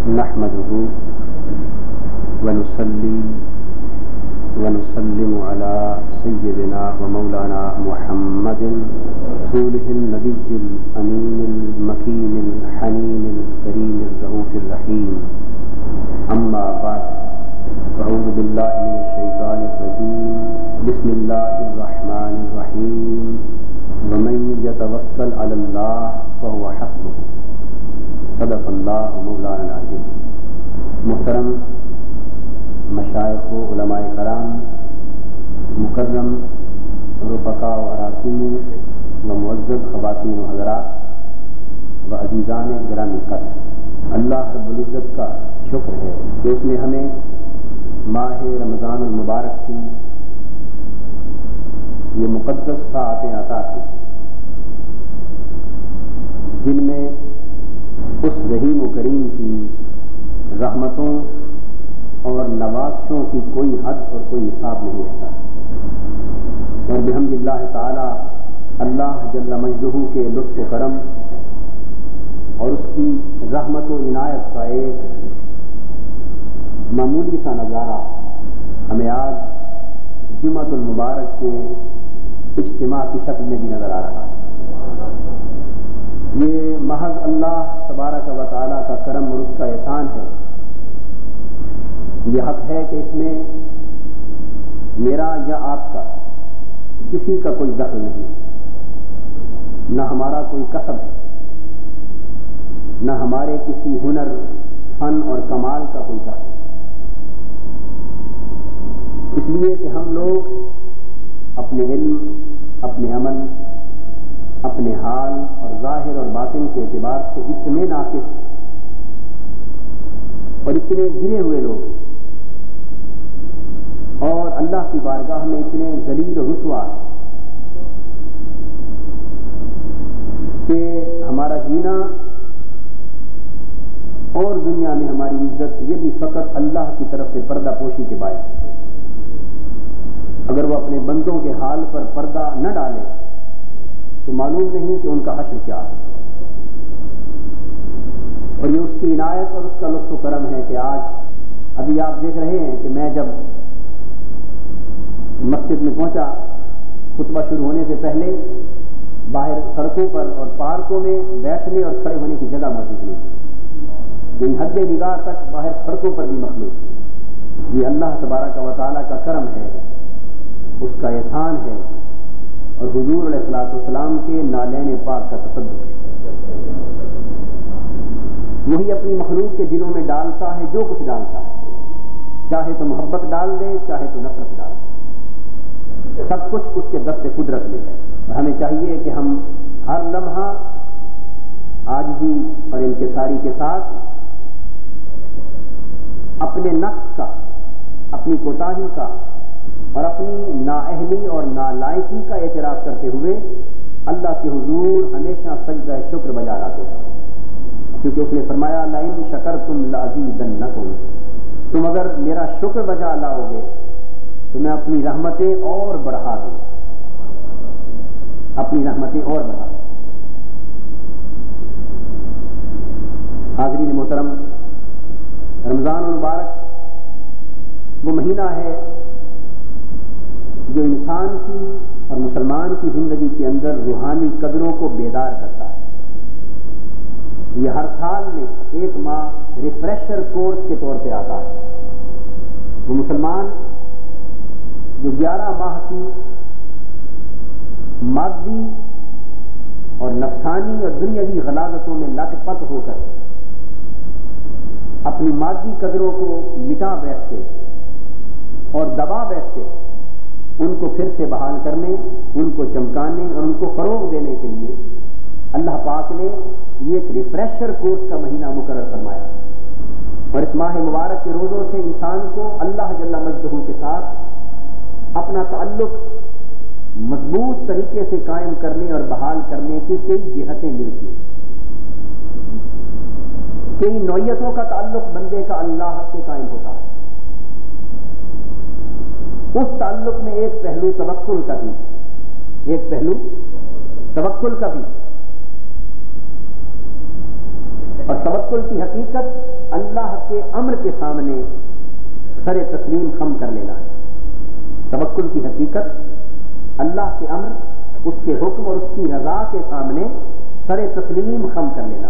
نحمده ونصلي ونسلم على سيدنا ومولانا محمد رسوله النبي الأمين المكين الحنين الكريم الرؤوف الرحيم. أما بعد، أعوذ بالله من الشيطان الرجيم. بسم الله الرحمن الرحيم. ومن يتوكل على الله فهو حسبه. صدق اللہ مولانا العظیم. محترم مشائخ و علماء کرام، مکرم رفقاء و اراکین و معزز خواتین و حضرات و عزیزان گرامی قدر، اللہ رب العزت کا شکر ہے کہ اس نے ہمیں ماہ رمضان المبارک کی یہ مقدس ساعتیں عطا کی، جن میں اس رحیم و کریم کی رحمتوں اور نوازشوں کی کوئی حد اور کوئی حساب نہیں رہتا، اور بحمد اللہ تعالی اللہ جل مجدہ کے لطف و کرم اور اس کی رحمت و عنایت کا ایک معمولی سا نظارہ ہمیں آج جمعۃ المبارک کے اجتماع کی شکل میں بھی نظر آ رہا ہے. یہ محض اللہ تبارک و تعالیٰ کا کرم اور اس کا احسان ہے. یہ حق ہے کہ اس میں میرا یا آپ کا کسی کا کوئی دخل نہیں، نہ ہمارا کوئی کسب ہے، نہ ہمارے کسی ہنر، فن اور کمال کا کوئی دخل ہے. اس لیے کہ ہم لوگ اپنے علم، اپنے عمل، اپنے حال اور ظاہر اور باطن کے اعتبار سے اتنے ناقص اور اتنے گرے ہوئے لوگ، اور اللہ کی بارگاہ میں اتنے ذلیل و رسوا ہیں کہ ہمارا جینا اور دنیا میں ہماری عزت یہ بھی فقط اللہ کی طرف سے پردہ پوشی کے باعث. اگر وہ اپنے بندوں کے حال پر پردہ نہ ڈالے تو معلوم نہیں کہ ان کا حشر کیا ہے. اور یہ اس کی عنایت اور اس کا لطف و کرم ہے کہ آج ابھی آپ دیکھ رہے ہیں کہ میں جب مسجد میں پہنچا، خطبہ شروع ہونے سے پہلے باہر سڑکوں پر اور پارکوں میں بیٹھنے اور کھڑے ہونے کی جگہ موجود نہیں، یہی حد نگاہ تک باہر سڑکوں پر بھی مخلوق. یہ اللہ تبارک و تعالیٰ کا کرم ہے، اس کا احسان ہے، اور حضور علیہ الصلوۃ والسلام کے نالین پاک کا تصدق ہے. وہی اپنی مخلوق کے دلوں میں ڈالتا ہے جو کچھ ڈالتا ہے، چاہے تو محبت ڈال دے، چاہے تو نفرت ڈال دے، سب کچھ اس کے دست قدرت میں ہے. اور ہمیں چاہیے کہ ہم ہر لمحہ عاجزی اور انکساری کے ساتھ اپنے نقص کا، اپنی کوتاہی کا اور اپنی نااہلی اور نالائقی کا اعتراف کرتے ہوئے اللہ کے حضور ہمیشہ سجدہ شکر بجا لاتے ہیں، کیونکہ اس نے فرمایا لئن شکرتم لازیدنکم، تم اگر میرا شکر بجا لاؤ گے تو میں اپنی رحمتیں اور بڑھا دوں، اپنی رحمتیں اور بڑھا دوں. حاضرین محترم، رمضان المبارک وہ مہینہ ہے جو انسان کی اور مسلمان کی زندگی کے اندر روحانی قدروں کو بیدار کرتا ہے. یہ ہر سال میں ایک ماہ ریفریشر کورس کے طور پہ آتا ہے. وہ مسلمان جو 11 ماہ کی مادی اور نفسانی اور دنیاوی غلاظتوں میں لت پت ہو کر اپنی مادی قدروں کو مٹا بیٹھتے اور دبا بیٹھتے، ان کو پھر سے بحال کرنے، ان کو چمکانے اور ان کو فروغ دینے کے لیے اللہ پاک نے یہ ایک ریفریشر کورس کا مہینہ مقرر فرمایا. اور اس ماہ مبارک کے روزوں سے انسان کو اللہ جل مجدہ کے ساتھ اپنا تعلق مضبوط طریقے سے قائم کرنے اور بحال کرنے کی کئی جہتیں ملتی ہیں. کئی نوعیتوں کا تعلق بندے کا اللہ سے قائم ہوتا ہے. اس تعلق میں ایک پہلو توکل کا بھی ہے، ایک پہلو توکل کا بھی، اور توکل کی حقیقت اللہ کے امر کے سامنے سر تسلیم خم کر لینا ہے۔ توکل کی حقیقت اللہ کے امر، اس کے حکم اور اس کی رضا کے سامنے سر تسلیم خم کر لینا،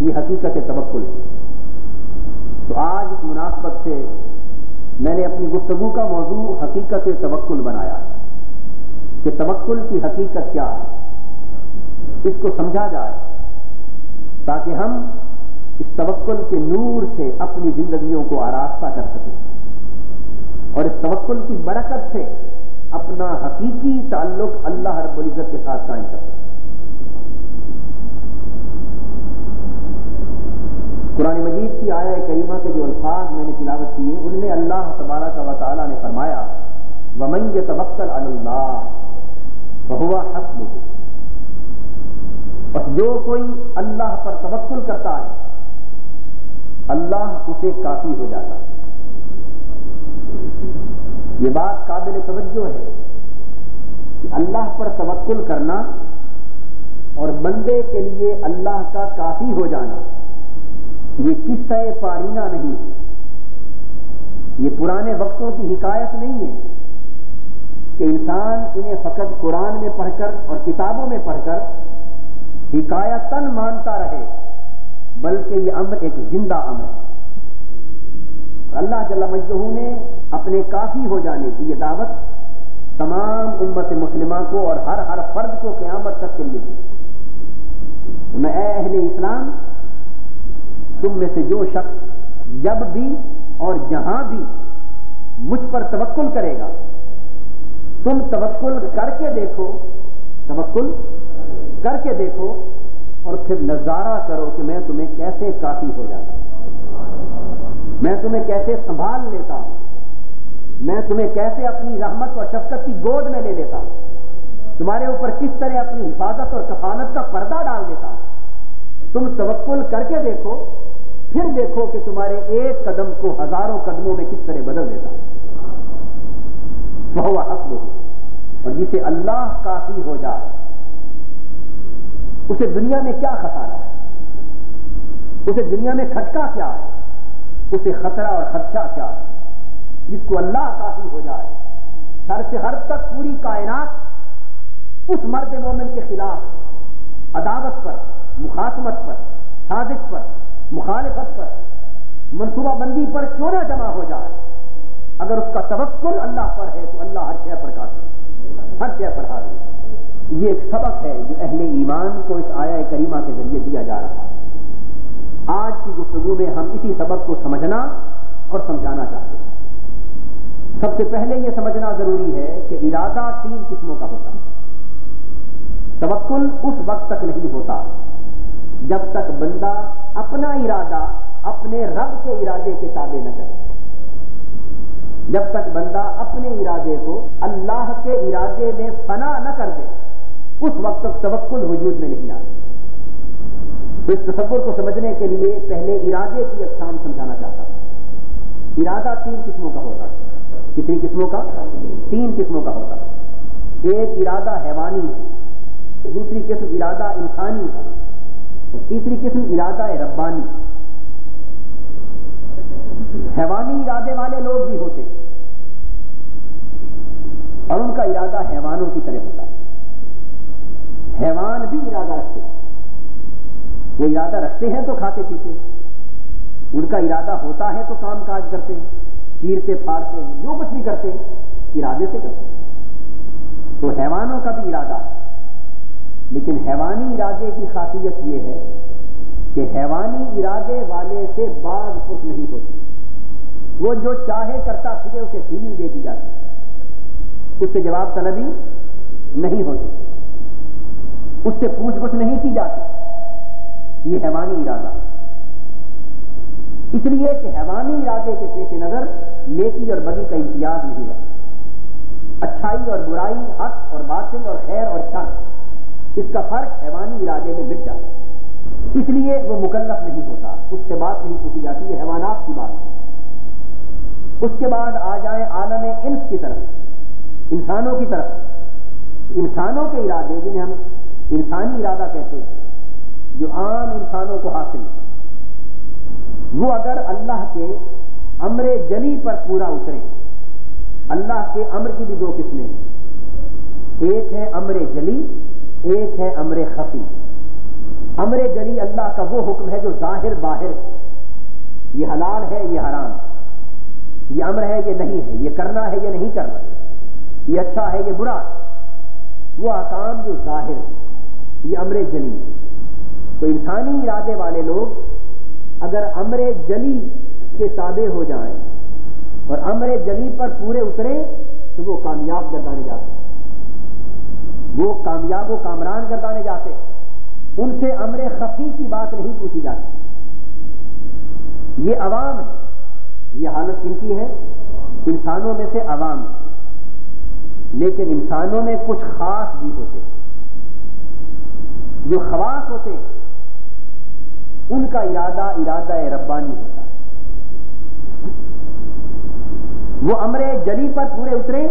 یہ حقیقت توکل ہے۔ تو آج اس مناسبت سے میں نے اپنی گفتگو کا موضوع حقیقت توکل بنایا ہے کہ توکل کی حقیقت کیا ہے، اس کو سمجھا جائے تاکہ ہم اس توکل کے نور سے اپنی زندگیوں کو آراستہ کر سکیں اور اس توکل کی برکت سے اپنا حقیقی تعلق اللہ رب العزت کے ساتھ قائم کر سکیں۔ قرآن مجید کی آیہ کریمہ کے جو الفاظ میں نے تلاوت کیے ان میں اللہ تبارک و تعالی نے فرمایا وَمَن يَتَوَكَّلْ عَلَى اللَّهِ فَهُوَ حَسْبُهُ، بس جو کوئی اللہ پر توکل کرتا ہے اللہ اسے کافی ہو جاتا ہے۔ یہ بات قابل توجہ ہے کہ اللہ پر توکل کرنا اور بندے کے لیے اللہ کا کافی ہو جانا یہ قصہ پارینہ نہیں ہے، یہ پرانے وقتوں کی حکایت نہیں ہے کہ انسان انہیں فقط قرآن میں پڑھ کر اور کتابوں میں پڑھ کر حکایتاً مانتا رہے، بلکہ یہ امر ایک زندہ امر ہے۔ اللہ جل مجدہ نے اپنے کافی ہو جانے کی یہ دعوت تمام امت مسلمہ کو اور ہر فرد کو قیامت تک کے لیے دی۔ میں اے اہل اسلام، تم میں سے جو شخص جب بھی اور جہاں بھی مجھ پر توکل کرے گا، تم توکل کر کے دیکھو، توکل کر کے دیکھو اور پھر نظارہ کرو کہ میں تمہیں کیسے کافی ہو جاتا ہوں، میں تمہیں کیسے سنبھال لیتا ہوں، میں تمہیں کیسے اپنی رحمت اور شفقت کی گود میں لے لیتا ہوں، تمہارے اوپر کس طرح اپنی حفاظت اور کفالت کا پردہ ڈال دیتا ہوں۔ تم توکل کر کے دیکھو، پھر دیکھو کہ تمہارے ایک قدم کو ہزاروں قدموں میں کس طرح بدل دیتا ہے۔ فَهُوَ حَسْبُهُ، اور جسے اللہ کافی ہو جائے اسے دنیا میں کیا خسارہ ہے، اسے دنیا میں کھٹکا کیا ہے، اسے خطرہ اور خدشہ کیا ہے۔ جس کو اللہ کافی ہو جائے، شر سے ہر تک پوری کائنات اس مرد مومن کے خلاف عداوت پر، مخاصمت پر، سازش پر، مخالفت پر، منصوبہ بندی پر کیوں نہ جمع ہو جائے، اگر اس کا توکل اللہ پر ہے تو اللہ ہر شے پر کافی ہے، ہر شے پر حاوی ہے۔ یہ ایک سبق ہے جو اہل ایمان کو اس آیہ کریمہ کے ذریعے دیا جا رہا ہے۔ آج کی گفتگو میں ہم اسی سبق کو سمجھنا اور سمجھانا چاہتے ہیں۔ سب سے پہلے یہ سمجھنا ضروری ہے کہ ارادہ تین قسموں کا ہوتا ہے۔ توکل اس وقت تک نہیں ہوتا جب تک بندہ اپنا ارادہ اپنے رب کے ارادے کے تابع نہ کرے، جب تک بندہ اپنے ارادے کو اللہ کے ارادے میں فنا نہ کر دے، اس وقت تک توکل وجود میں نہیں آتا۔ تو اس تصور کو سمجھنے کے لیے پہلے ارادے کی اقسام سمجھانا چاہتا ہوں۔ ارادہ تین قسموں کا ہوتا ہے۔ کتنی قسموں کا؟ تین قسموں کا ہوتا ہے۔ ایک ارادہ حیوانی ہے، دوسری قسم ارادہ انسانی ہے اور تیسری قسم ارادہ ربانی۔ حیوانی ارادے والے لوگ بھی ہوتے اور ان کا ارادہ حیوانوں کی طرح ہوتا ہے۔ حیوان بھی ارادہ رکھتے ہیں، وہ ارادہ رکھتے ہیں تو کھاتے پیتے ہیں، ان کا ارادہ ہوتا ہے تو کام کاج کرتے ہیں، چیرتے پھاڑتے ہیں، جو کچھ بھی کرتے ہیں ارادے سے کرتے ہیں۔ تو حیوانوں کا بھی ارادہ ہے، لیکن حیوانی ارادے کی خاصیت یہ ہے کہ حیوانی ارادے والے سے باز پرس نہیں ہوتی، وہ جو چاہے کرتا پھرے اسے ڈھیل دے دی جاتی، اس سے جواب طلبی نہیں ہوتی، اس سے پوچھ گچھ نہیں کی جاتی۔ یہ حیوانی ارادہ، اس لیے کہ حیوانی ارادے کے پیش نظر نیکی اور بدی کا امتیاز نہیں رہتا، اچھائی اور برائی، حق اور باطل اور خیر اور شر، اس کا فرق حیوانی ارادے میں مٹ جاتا ہے، اس لیے وہ مکلف نہیں ہوتا، اس سے بات نہیں پوچھی جاتی، یہ حیوانات کی بات ہے۔ اس کے بعد آ جائیں عالم انس کی طرف، انسانوں کی طرف۔ انسانوں کے ارادے جنہیں ہم انسانی ارادہ کہتے ہیں، جو عام انسانوں کو حاصل ہے، وہ اگر اللہ کے امر جلی پر پورا اترے. اللہ کے امر کی بھی دو قسمیں ہیں، ایک ہے امر جلی، ایک ہے امر خفی. امر جلی اللہ کا وہ حکم ہے جو ظاہر باہر ہے، یہ حلال ہے یہ حرام، یہ امر ہے یہ نہیں ہے، یہ کرنا ہے یہ نہیں کرنا، یہ اچھا ہے یہ برا. وہ احکام جو ظاہر ہے یہ امر جلی. تو انسانی ارادے والے لوگ اگر امر جلی کے تابع ہو جائیں اور امر جلی پر پورے اترے تو وہ کامیاب گردانے جاتے ہیں، وہ کامیاب و کامران گردانے جاتے ہیں. ان سے امر خفی کی بات نہیں پوچھی جاتی. یہ عوام ہے، یہ حالت کن کی ہے؟ انسانوں میں سے عوام کی. لیکن انسانوں میں کچھ خاص بھی ہوتے ہیں. جو خواص ہوتے ہیں ان کا ارادہ ربانی ہوتا ہے. وہ امر جلی پر پورے اترے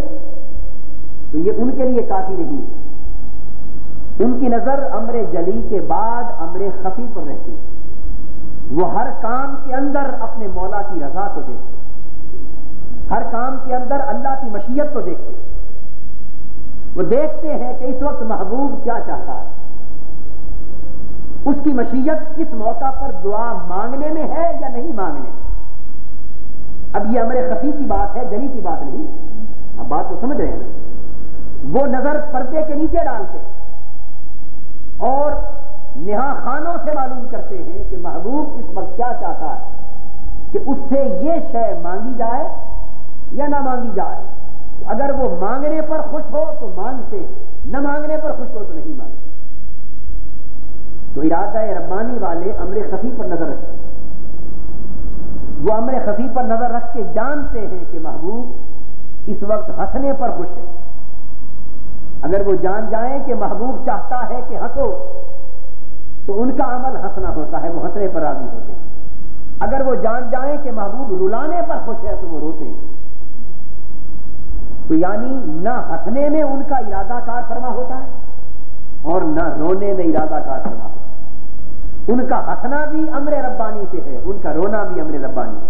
تو یہ ان کے لیے کافی نہیں ہے. ان کی نظر امر جلی کے بعد امر خفی پر رہتی ہے. وہ ہر کام کے اندر اپنے مولا کی رضا کو دیکھتے ہیں، ہر کام کے اندر اللہ کی مشیت کو دیکھتے ہیں. وہ دیکھتے ہیں کہ اس وقت محبوب کیا چاہتا ہے، اس کی مشیت اس موقع پر دعا مانگنے میں ہے یا نہیں مانگنے میں. اب یہ امر خفی کی بات ہے، جلی کی بات نہیں. اب بات تو سمجھ رہے ہیں نا. وہ نظر پردے کے نیچے ڈالتے ہیں اور نہا خانوں سے معلوم کرتے ہیں کہ محبوب اس وقت کیا چاہتا ہے کہ اس سے یہ شے مانگی جائے یا نہ مانگی جائے. اگر وہ مانگنے پر خوش ہو تو مانگتے ہیں، نہ مانگنے پر خوش ہو تو نہیں مانگتے. تو ارادہ ربانی والے امر خفی پر نظر رکھتے ہیں. وہ امر خفی پر نظر رکھ کے جانتے ہیں کہ محبوب اس وقت ہنسنے پر خوش ہے. اگر وہ جان جائیں کہ محبوب چاہتا ہے کہ ہنسو تو ان کا عمل ہنسنا ہوتا ہے، وہ ہنسنے پر راضی ہوتے ہیں. اگر وہ جان جائیں کہ محبوب رلانے پر خوش ہے تو وہ روتے ہیں. تو یعنی نہ ہنسنے میں ان کا ارادہ کار فرما ہوتا ہے اور نہ رونے میں ارادہ کار فرما ہوتا ہے. ان کا ہنسنا بھی امر ربانی سے ہے، ان کا رونا بھی امر ربانی سے.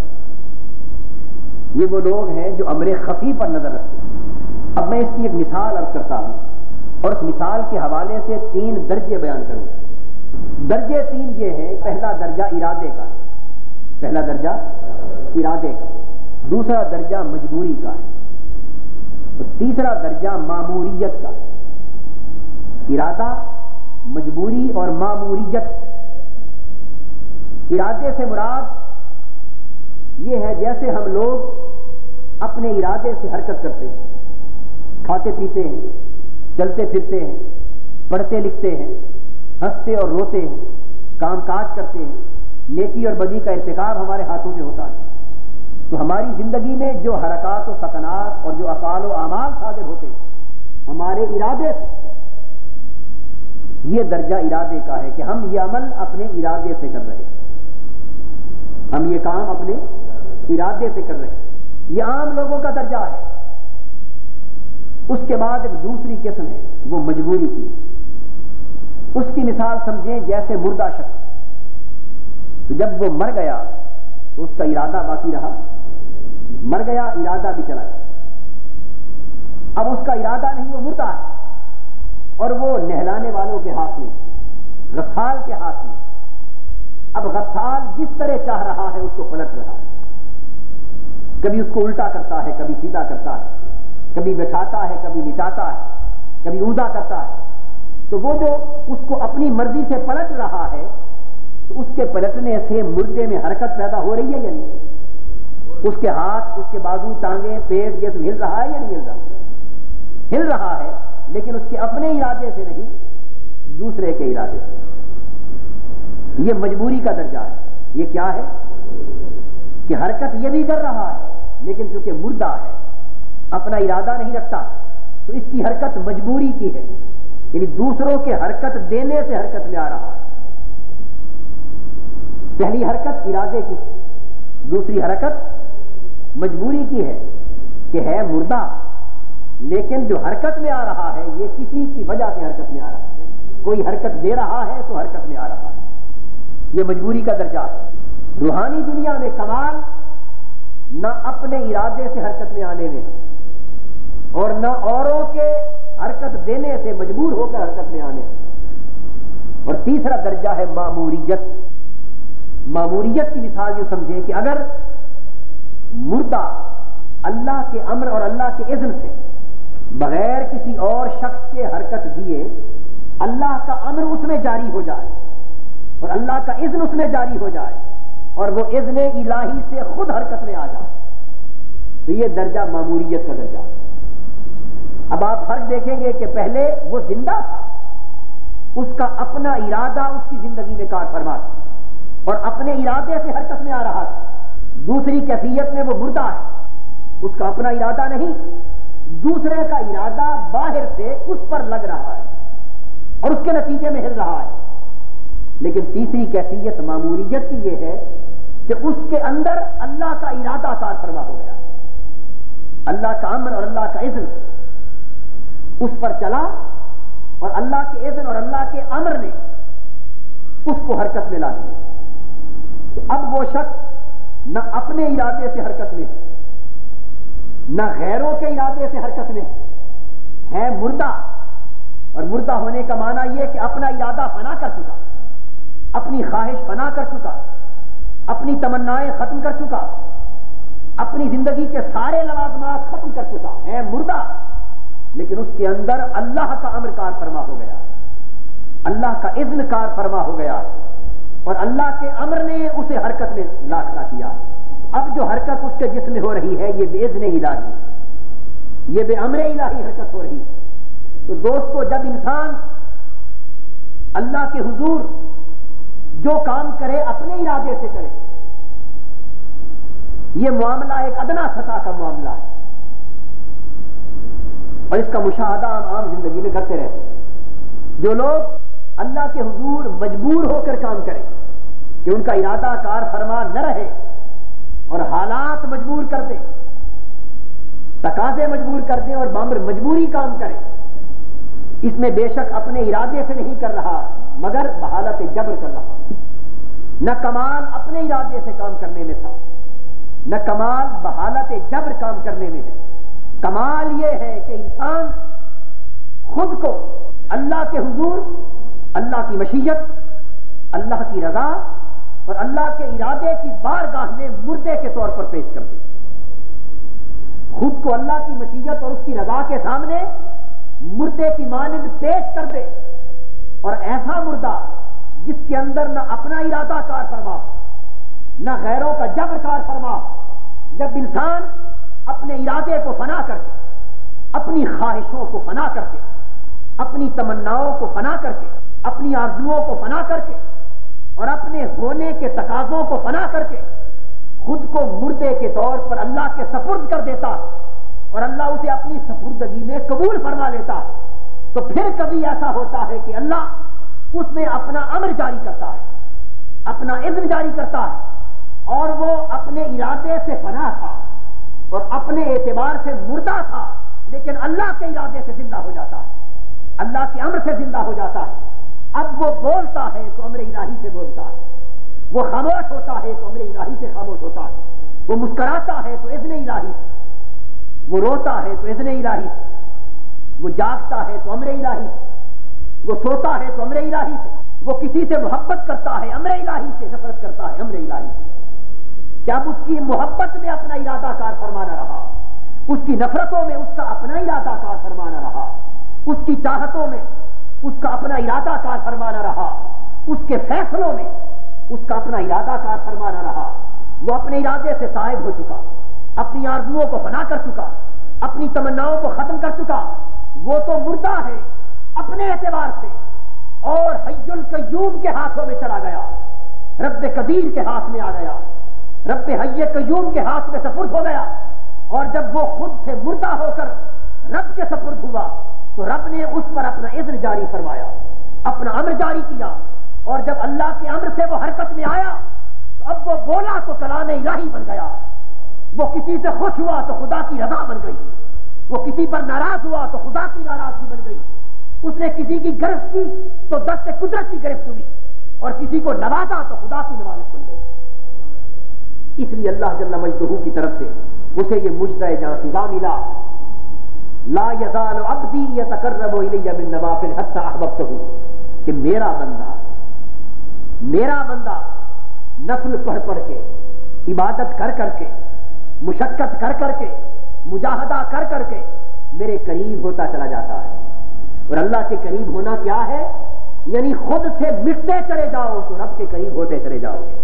یہ وہ لوگ ہیں جو امر خفی پر نظر رکھتے ہیں. اب میں اس کی ایک مثال عرض کرتا ہوں اور اس مثال کے حوالے سے 3 درجے بیان کروں. درجے 3 یہ ہیں. پہلا درجہ ارادے کا ہے، پہلا درجہ ارادے کا. دوسرا درجہ مجبوری کا ہے اور تیسرا درجہ ماموریت کا ہے. ارادہ، مجبوری اور ماموریت. ارادے سے مراد یہ ہے جیسے ہم لوگ اپنے ارادے سے حرکت کرتے ہیں، کھاتے پیتے ہیں، چلتے پھرتے ہیں، پڑھتے لکھتے ہیں، ہنستے اور روتے ہیں، کام کاج کرتے ہیں. نیکی اور بدی کا ارتکاب ہمارے ہاتھوں میں ہوتا ہے. تو ہماری زندگی میں جو حرکات و سکنات اور جو افعال و اعمال صادر ہوتے ہیں ہمارے ارادے سے، یہ درجہ ارادے کا ہے کہ ہم یہ عمل اپنے ارادے سے کر رہے ہیں، ہم یہ کام اپنے ارادے سے کر رہے ہیں. یہ عام لوگوں کا درجہ ہے. اس کے بعد ایک دوسری قسم ہے وہ مجبوری کی. اس کی مثال سمجھیں جیسے مردہ شخص. تو جب وہ مر گیا تو اس کا ارادہ باقی رہا، مر گیا ارادہ بھی چلا گیا. اب اس کا ارادہ نہیں، وہ مردہ ہے اور وہ نہلانے والوں کے ہاتھ میں، غسال کے ہاتھ میں. اب غسال جس طرح چاہ رہا ہے اس کو پلٹ رہا ہے. کبھی اس کو الٹا کرتا ہے، کبھی سیدھا کرتا ہے، کبھی بٹھاتا ہے، کبھی لٹاتا ہے، کبھی اوندا کرتا ہے. تو وہ جو اس کو اپنی مرضی سے پلٹ رہا ہے تو اس کے پلٹنے سے مردے میں حرکت پیدا ہو رہی ہے یا نہیں؟ اس کے ہاتھ، اس کے بازو، ٹانگیں، پیٹ جسم ہل رہا ہے یا نہیں ہل رہا؟ ہل رہا ہے، لیکن اس کے اپنے ارادے سے نہیں، دوسرے کے ارادے سے. یہ مجبوری کا درجہ ہے. یہ کیا ہے کہ حرکت یہ بھی کر رہا ہے لیکن چونکہ مردہ ہے، اپنا ارادہ نہیں رکھتا، تو اس کی حرکت مجبوری کی ہے. یعنی دوسروں کے حرکت دینے سے حرکت میں آ رہا ہے. پہلی حرکت ارادے کی تھی، دوسری حرکت مجبوری کی ہے کہ ہے مردہ لیکن جو حرکت میں آ رہا ہے یہ کسی کی وجہ سے حرکت میں آ رہا ہے. کوئی حرکت دے رہا ہے تو حرکت میں آ رہا ہے. یہ مجبوری کا درجہ ہے. روحانی دنیا میں کمال نہ اپنے ارادے سے حرکت میں آنے میں اور نہ اوروں کے حرکت دینے سے مجبور ہو کر حرکت میں آنے میں۔ اور تیسرا درجہ ہے ماموریت۔ ماموریت کی مثال یوں سمجھیں کہ اگر مردہ اللہ کے امر اور اللہ کے اذن سے بغیر کسی اور شخص کے حرکت دیے اللہ کا امر اس میں جاری ہو جائے اور اللہ کا اذن اس میں جاری ہو جائے اور وہ اذن الہی سے خود حرکت میں آ جائے تو یہ درجہ ماموریت کا درجہ ہے۔ اب آپ فرق دیکھیں گے کہ پہلے وہ زندہ تھا، اس کا اپنا ارادہ اس کی زندگی میں کار فرما تھا اور اپنے ارادے سے حرکت میں آ رہا تھا۔ دوسری کیفیت میں وہ مردہ ہے، اس کا اپنا ارادہ نہیں، دوسرے کا ارادہ باہر سے اس پر لگ رہا ہے اور اس کے نتیجے میں ہل رہا ہے۔ لیکن تیسری کیفیت ماموریت کی یہ ہے کہ اس کے اندر اللہ کا ارادہ کار فرما ہو گیا، اللہ کا امر اور اللہ کا اذن اس پر چلا اور اللہ کے اذن اور اللہ کے امر نے اس کو حرکت میں لا دیا۔ تو اب وہ شخص نہ اپنے ارادے سے حرکت میں ہے نہ غیروں کے ارادے سے حرکت میں ہے مردہ، اور مردہ ہونے کا معنی یہ کہ اپنا ارادہ فنا کر چکا، اپنی خواہش فنا کر چکا، اپنی تمنائیں ختم کر چکا، اپنی زندگی کے سارے لوازمات ختم کر چکا ہے مردہ، لیکن اس کے اندر اللہ کا امر کار فرما ہو گیا، اللہ کا اذن کار فرما ہو گیا اور اللہ کے امر نے اسے حرکت میں لا کیا۔ اب جو حرکت اس کے جسم میں ہو رہی ہے یہ بے اذن الہی، یہ بے امر الہی حرکت ہو رہی۔ تو دوستو جب انسان اللہ کے حضور جو کام کرے اپنے ارادے سے کرے، یہ معاملہ ایک ادنا سطح کا معاملہ ہے اور اس کا مشاہدہ عام زندگی میں کرتے رہتے ہیں۔ جو لوگ اللہ کے حضور مجبور ہو کر کام کریں کہ ان کا ارادہ کار فرما نہ رہے اور حالات مجبور کر دیں، تقاضے مجبور کر دیں اور بامر مجبوری کام کریں، اس میں بے شک اپنے ارادے سے نہیں کر رہا مگر بحالت جبر کر رہا۔ نہ کمال اپنے ارادے سے کام کرنے میں تھا، نہ کمال بحالت جبر کام کرنے میں ہے۔ کمال یہ ہے کہ انسان خود کو اللہ کے حضور، اللہ کی مشیت، اللہ کی رضا اور اللہ کے ارادے کی بارگاہ میں مردے کے طور پر پیش کر دے، خود کو اللہ کی مشیت اور اس کی رضا کے سامنے مردے کی مانند پیش کر دے، اور ایسا مردہ جس کے اندر نہ اپنا ارادہ کار فرما نہ غیروں کا جبر کار فرما۔ جب انسان اپنے ارادے کو فنا کر کے، اپنی خواہشوں کو فنا کر کے، اپنی تمناؤں کو فنا کر کے، اپنی آرزوؤں کو فنا کر کے اور اپنے ہونے کے تقاضوں کو فنا کر کے خود کو مردے کے طور پر اللہ کے سپرد کر دیتا اور اللہ اسے اپنی سپردگی میں قبول فرما لیتا، تو پھر کبھی ایسا ہوتا ہے کہ اللہ اس میں اپنا امر جاری کرتا ہے، اپنا اذن جاری کرتا ہے، اور وہ اپنے ارادے سے فنا تھا اور اپنے اعتبار سے مردہ تھا، لیکن اللہ کے ارادے سے زندہ ہو جاتا ہے، اللہ کے امر سے زندہ ہو جاتا ہے۔ اب وہ بولتا ہے تو امر الہی سے بولتا ہے، وہ خاموش ہوتا ہے تو امر الہی سے خاموش ہوتا ہے، وہ مسکراتا ہے تو اذن الہی سے، وہ روتا ہے تو اذن الہی سے، وہ جاگتا ہے تو امر الہی سے، وہ سوتا ہے تو امر الہی سے، وہ کسی سے محبت کرتا ہے امر الہی سے، نفرت کرتا ہے امر الہی سے۔ کیا اس کی محبت میں اپنا ارادہ کار فرمانا رہا، اس کی نفرتوں میں اس کا اپنا ارادہ کار فرمانا رہا، اس کی چاہتوں میں اس کا اپنا ارادہ کار فرمانا رہا، اس کے فیصلوں میں اس کا اپنا ارادہ کار فرمانا رہا۔ وہ اپنے ارادے سے طائب ہو چکا، اپنی آرزوؤں کو فنا کر چکا، اپنی تمناؤں کو ختم کر چکا، وہ تو مردہ ہے اپنے اعتبار سے اور حی القیوم کے ہاتھوں میں چلا گیا، رب قدیر کے ہاتھ میں آ گیا، رب حی قیوم کے ہاتھ میں سپرد ہو گیا۔ اور جب وہ خود سے مردہ ہو کر رب کے سپرد ہوا تو رب نے اس پر اپنا اذن جاری فرمایا، اپنا امر جاری کیا، اور جب اللہ کے امر سے وہ حرکت میں آیا تو اب وہ بولا تو کلام الہی بن گیا، وہ کسی سے خوش ہوا تو خدا کی رضا بن گئی، وہ کسی پر ناراض ہوا تو خدا کی ناراضگی بن گئی، اس نے کسی کی گرفت کی تو دست قدرت کی گرفت ہوئی، اور کسی کو نوازا تو خدا کی نوازش بن گئی۔ اس لیے اللہ جل مجدہ کی طرف سے اسے یہ مجدہ جاں فضا ملا، لا یزال عبدی یتقرب الی بالنوافل حتی احببتہ، کہ میرا بندہ نفل پڑھ پڑھ کے، عبادت کر کر کے، مشقت کر کر کے، مجاہدہ کر کر کے میرے قریب ہوتا چلا جاتا ہے۔ اور اللہ کے قریب ہونا کیا ہے؟ یعنی خود سے مٹتے چلے جاؤ تو رب کے قریب ہوتے چلے جاؤ گے۔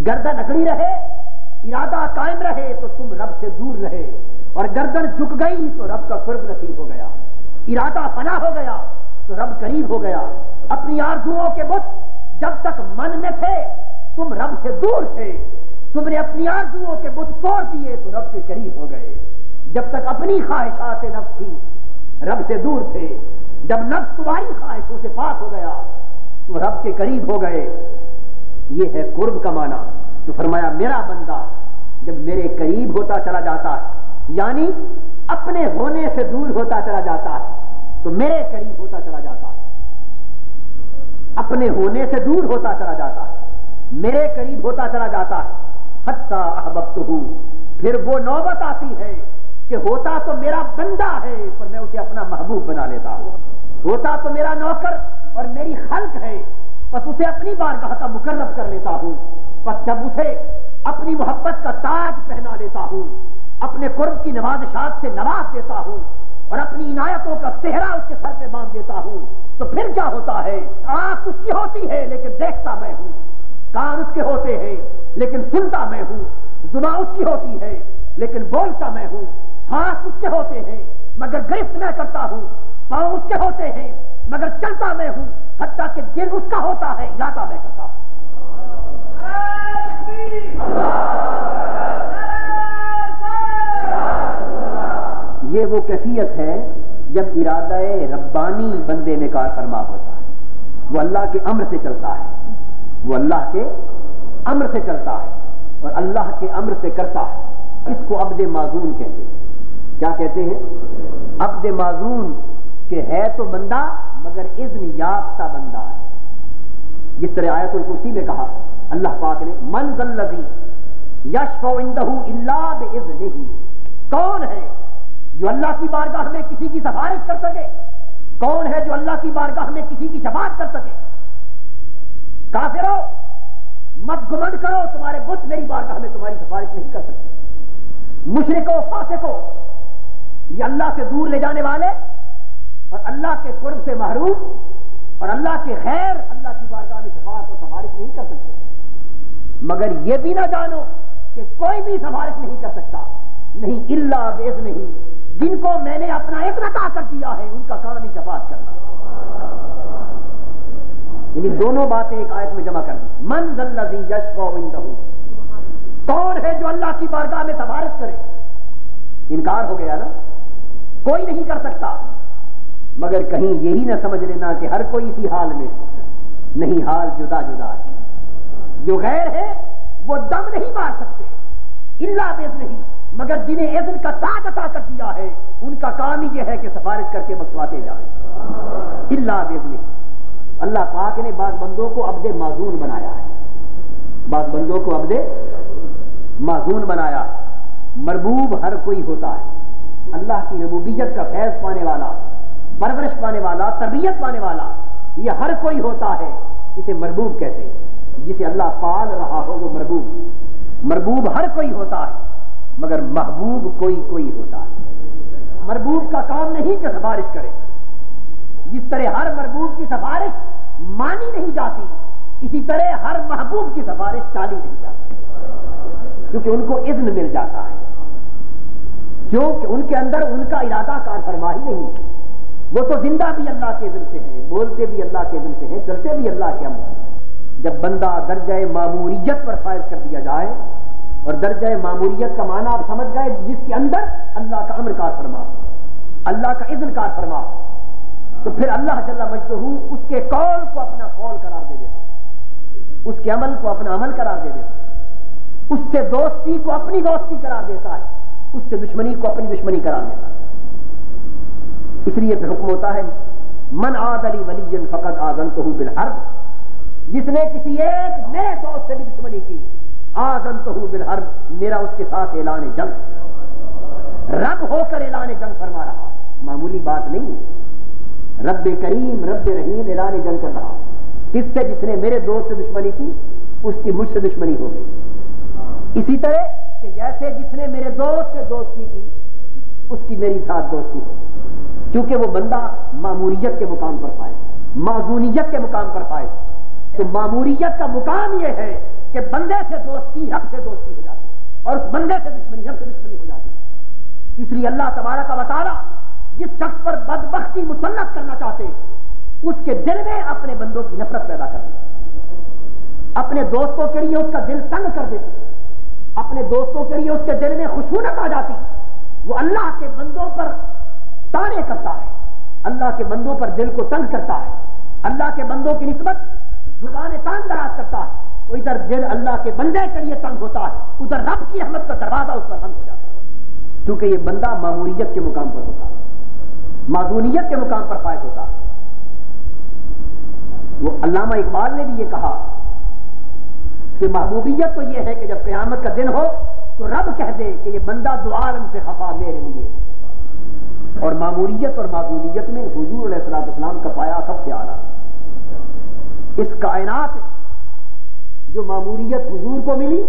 گردن اکڑی رہے، ارادہ قائم رہے تو تم رب سے دور رہے، اور گردن جھک گئی تو رب کا قرب نصیب ہو گیا، ارادہ فنا ہو گیا تو رب قریب ہو گیا۔ اپنی آرزوؤں کے بت جب تک من میں تھے تم رب سے دور تھے، تم نے اپنی آرزوؤں کے بت توڑ دیے تو رب کے قریب ہو گئے۔ جب تک اپنی خواہشات نفس تھی رب سے دور تھے، جب نفس تمہاری خواہشوں سے پاک ہو گیا تو رب کے قریب ہو گئے۔ یہ ہے قرب کا معنی۔ تو فرمایا میرا بندہ جب میرے قریب ہوتا چلا جاتا ہے، یعنی اپنے ہونے سے دور ہوتا چلا جاتا ہے تو میرے قریب ہوتا چلا جاتا ہے، اپنے ہونے سے دور ہوتا چلا جاتا ہے، میرے قریب ہوتا چلا جاتا ہے، حتی احببتہ، پھر وہ نوبت آتی ہے کہ ہوتا تو میرا بندہ ہے پر میں اسے اپنا محبوب بنا لیتا ہوں، ہوتا تو میرا نوکر اور میری خلق ہے بس اسے اپنی بارگاہ کا مقرب کر لیتا ہوں، بس جب اسے اپنی محبت کا تاج پہنا لیتا ہوں، اپنے قرب کی نوازشات سے نواز دیتا ہوں اور اپنی عنایتوں کا صحرا اس کے سر پہ باندھ دیتا ہوں، تو پھر کیا ہوتا ہے؟ آنکھ اس کی ہوتی ہے لیکن دیکھتا میں ہوں، کان اس کے ہوتے ہیں لیکن سنتا میں ہوں، زبان اس کی ہوتی ہے لیکن بولتا میں ہوں، ہاتھ اس کے ہوتے ہیں مگر گرفت میں کرتا ہوں، پاؤں اس کے ہوتے ہیں مگر چلتا میں ہوں، حتیٰ کہ دل اس کا ہوتا ہے ارادہ میں کرتا ہوں۔ یہ وہ کیفیت ہے جب ارادہ ربانی بندے میں کار فرما ہوتا ہے، وہ اللہ کے امر سے چلتا ہے، وہ اللہ کے امر سے چلتا ہے اور اللہ کے امر سے کرتا ہے۔ اس کو عبد معزون کہتے ہیں۔ کیا کہتے ہیں؟ عبد معزون، کہ ہے تو بندہ مگر اذن یافتہ بندہ ہے۔ جس طرح آیت الکرسی میں کہا اللہ پاک نے من ذا الذی یشفع عندہ الا باذنہ، کون ہے جو اللہ کی بارگاہ میں کسی کی سفارش کر سکے؟ کون ہے جو اللہ کی بارگاہ میں کسی کی شفاعت کر سکے؟ کافرو مت گمنڈ کرو، تمہارے بت میری بارگاہ میں تمہاری سفارش نہیں کر سکتے۔ مشرکو فاسقو، یہ اللہ سے دور لے جانے والے اور اللہ کے قرب سے محروم اور اللہ کے غیر اللہ کی بارگاہ میں شفاعت اور سفارش نہیں کر سکتے، مگر یہ بھی نہ جانو کہ کوئی بھی سفارش نہیں کر سکتا، نہیں الا باذنہ، جن کو میں نے اپنا اذن عطا کر دیا ہے ان کا کام ہی شفاعت کرنا۔ یعنی دونوں باتیں ایک آیت میں جمع کر دی۔ من ذا الذی یشفع عندہ، کون ہے جو اللہ کی بارگاہ میں سفارش کرے؟ انکار ہو گیا نا، کوئی نہیں کر سکتا، مگر کہیں یہی نہ سمجھ لینا کہ ہر کوئی اسی حال میں، نہیں، حال جدا جدا ہے۔ جو غیر ہے وہ دم نہیں مار سکتے الا باذنہ، مگر جنہیں اذن کا تاج عطا کر دیا ہے ان کا کام ہی یہ ہے کہ سفارش کر کے بخشواتے جائیں الا باذنہ۔ اللہ پاک نے بعض بندوں کو عبد معزون بنایا ہے، بعض بندوں کو عبد معزون بنایا ہے۔ مربوب ہر کوئی ہوتا ہے، اللہ کی ربوبیت کا فیض پانے والا، پرورش پانے والا، تربیت پانے والا، یہ ہر کوئی ہوتا ہے، اسے مربوب کہتے ہیں۔ جسے اللہ پال رہا ہو وہ مربوب۔ مربوب ہر کوئی ہوتا ہے مگر محبوب کوئی کوئی ہوتا ہے۔ مربوب کا کام نہیں کہ سفارش کرے، جس طرح ہر مربوب کی سفارش مانی نہیں جاتی اسی طرح ہر محبوب کی سفارش ٹالی نہیں جاتی، کیونکہ ان کو اذن مل جاتا ہے، کیونکہ ان کے اندر ان کا ارادہ کار فرما ہی نہیں ہے۔ وہ تو زندہ بھی اللہ کے اذن سے ہیں، بولتے بھی اللہ کے اذن سے ہیں، چلتے بھی اللہ کے امر سے۔ جب بندہ درجہ ماموریت پر فائز کر دیا جائے، اور درجہ ماموریت کا معنی آپ سمجھ گئے جس کے اندر اللہ کا امر کار فرما، اللہ کا اذن کار فرما، تو پھر اللہ جل مجدہ اس کے قول کو اپنا قول قرار دے دیتا، اس کے عمل کو اپنا عمل قرار دے دیتا، اس سے دوستی کو اپنی دوستی قرار دیتا ہے، اس سے دشمنی کو اپنی دشمنی قرار دیتا ہے۔ اس لیے پھر حکم ہوتا ہے من عاد لی ولی فقد آذنتہ بالحرب، جس نے کسی ایک میرے دوست سے بھی دشمنی کی آذنتہ بالحرب، میرا اس کے ساتھ اعلان جنگ، رب ہو کر اعلان جنگ فرما رہا، معمولی بات نہیں ہے۔ رب کریم رب رحیم اعلان جنگ کر رہا، کس سے؟ جس نے میرے دوست سے دشمنی کی اس کی مجھ سے دشمنی ہو گئی۔ اسی طرح کہ جیسے جس نے میرے دوست سے دوستی کی اس کی میری ساتھ دوستی ہو، کیونکہ وہ بندہ ماموریت کے مقام پر فائز، معزونیت کے مقام پر فائز۔ تو ماموریت کا مقام یہ ہے کہ بندے سے دوستی رب سے دوستی ہو جاتی، اور اس بندے سے دشمنی رب سے دشمنی ہو جاتی۔ اس لیے اللہ تبارک و تعالی جس شخص پر بدبختی مسلط کرنا چاہتے اس کے دل میں اپنے بندوں کی نفرت پیدا کر دیتے، اپنے دوستوں کے لیے اس کا دل تنگ کر دیتے، اپنے دوستوں کے لیے اس کے دل میں خشونت آ جاتی، وہ اللہ کے بندوں پر تانے کرتا ہے، اللہ کے بندوں پر دل کو تنگ کرتا ہے، اللہ کے بندوں کی نسبت زبان تان دراز کرتا ہے، تو ادھر دل اللہ کے بندے کے لیے تنگ ہوتا ہے، ادھر رب کی رحمت کا دروازہ اس پر بند ہو جاتا ہے، کیونکہ یہ بندہ ماموریت کے مقام پر ہوتا ہے، معزونیت کے مقام پر فائز ہوتا ہے۔ وہ علامہ اقبال نے بھی یہ کہا کہ محبوبیت تو یہ ہے کہ جب قیامت کا دن ہو تو رب کہہ دے کہ یہ بندہ دو عالم سے خفا میرے لیے، اور معمولیت اور معزونیت میں حضور علیہ السلام کا پایا سب سے اعلیٰ۔ اس کائنات جو معمولیت حضور کو ملی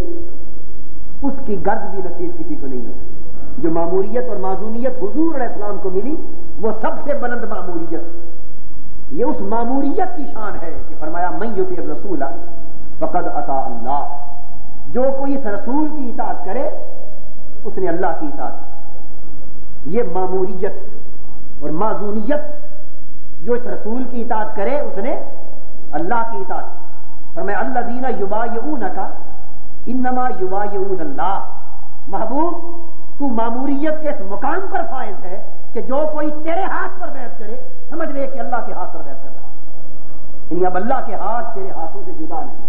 اس کی گرد بھی نصیب کسی کو نہیں ہوتی، جو معمولیت اور معزونیت حضور علیہ السلام کو ملی وہ سب سے بلند معمولیت، یہ اس معمولیت کی شان ہے کہ فرمایا من یطع الرسول فقد اطاع اللہ، جو کوئی اس رسول کی اطاعت کرے اس نے اللہ کی اطاعت کی۔ یہ معمولیت اور معزونیت، جو اس رسول کی اطاعت کرے اس نے اللہ کی اطاعت کی۔ فرمایا الذین یبایعونک انما یبایعون اللہ، محبوب تو معمولیت کے اس مقام پر فائز ہے کہ جو کوئی تیرے ہاتھ پر بیعت کرے سمجھ لے کہ اللہ کے ہاتھ پر بیعت کر رہا، یعنی اب اللہ کے ہاتھ تیرے ہاتھوں سے جدا نہیں،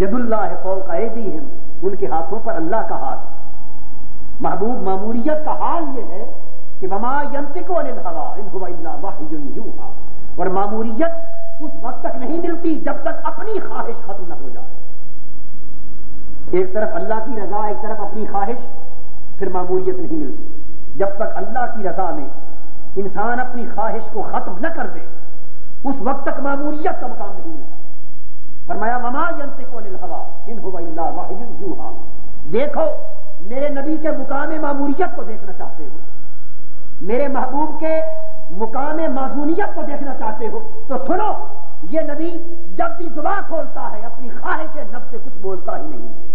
ید اللہ فوق ایدیہم، ان کے ہاتھوں پر اللہ کا ہاتھ۔ محبوب معمولیت کا حال یہ ہے کہ وما ینطق عن الہوی ان هو الا وحی یوحی، اور معمولیت اس وقت تک نہیں ملتی جب تک اپنی خواہش ختم نہ ہو جائے۔ ایک طرف اللہ کی رضا، ایک طرف اپنی خواہش، پھر معمولیت نہیں ملتی۔ جب تک اللہ کی رضا میں انسان اپنی خواہش کو ختم نہ کر دے اس وقت تک معمولیت کا مقام نہیں ملتا۔ فرمایا وما ینطق عن الہوی ان هو الا وحی یوحی، دیکھو میرے نبی کے مقام معمولیت کو دیکھنا چاہتے ہو، میرے محبوب کے مقام معزونیت کو دیکھنا چاہتے ہو تو سنو، یہ نبی جب بھی زبان کھولتا ہے اپنی خواہش نفس سے کچھ بولتا ہی نہیں ہے،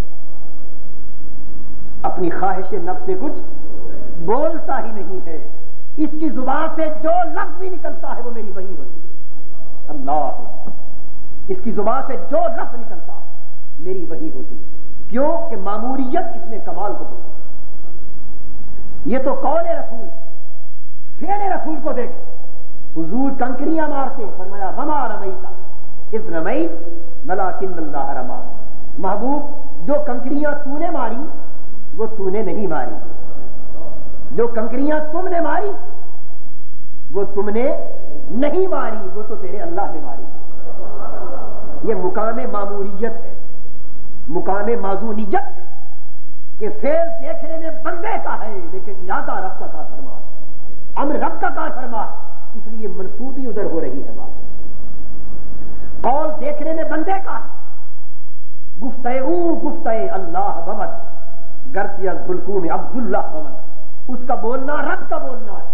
اپنی خواہش نفس سے کچھ بولتا ہی نہیں ہے، اس کی زبان سے جو لفظ بھی نکلتا ہے وہ میری وحی ہوتی ہے۔ اللہ، اس کی زبان سے جو لفظ نکلتا ہے میری وحی ہوتی ہے، کیوں کہ معمولیت اس میں کمال کو ہوتی ہے۔ یہ تو قول رسول، فعل رسول کو دیکھ، حضور کنکریاں مارتے، فرمایا وما رمیت اذ رمیت ولکن اللہ رمی، محبوب جو کنکریاں تو نے ماری وہ تو نے نہیں ماری، جو کنکریاں تم نے ماری وہ تم نے نہیں ماری، وہ تو تیرے اللہ نے ماری۔ یہ مقام معمولیت ہے، مقام معزونیت ہے کہ فعل دیکھنے میں بندے کا ہے لیکن ارادہ رب کا کار فرما، امر رب کا کار فرما، اس لیے منسوبی ادھر ہو رہی ہے بات۔ قول دیکھنے میں بندے کا ہے، گفتہ اللہ بمد گرچہ ذلکوم عبداللہ بمد، اس کا بولنا رب کا بولنا ہے،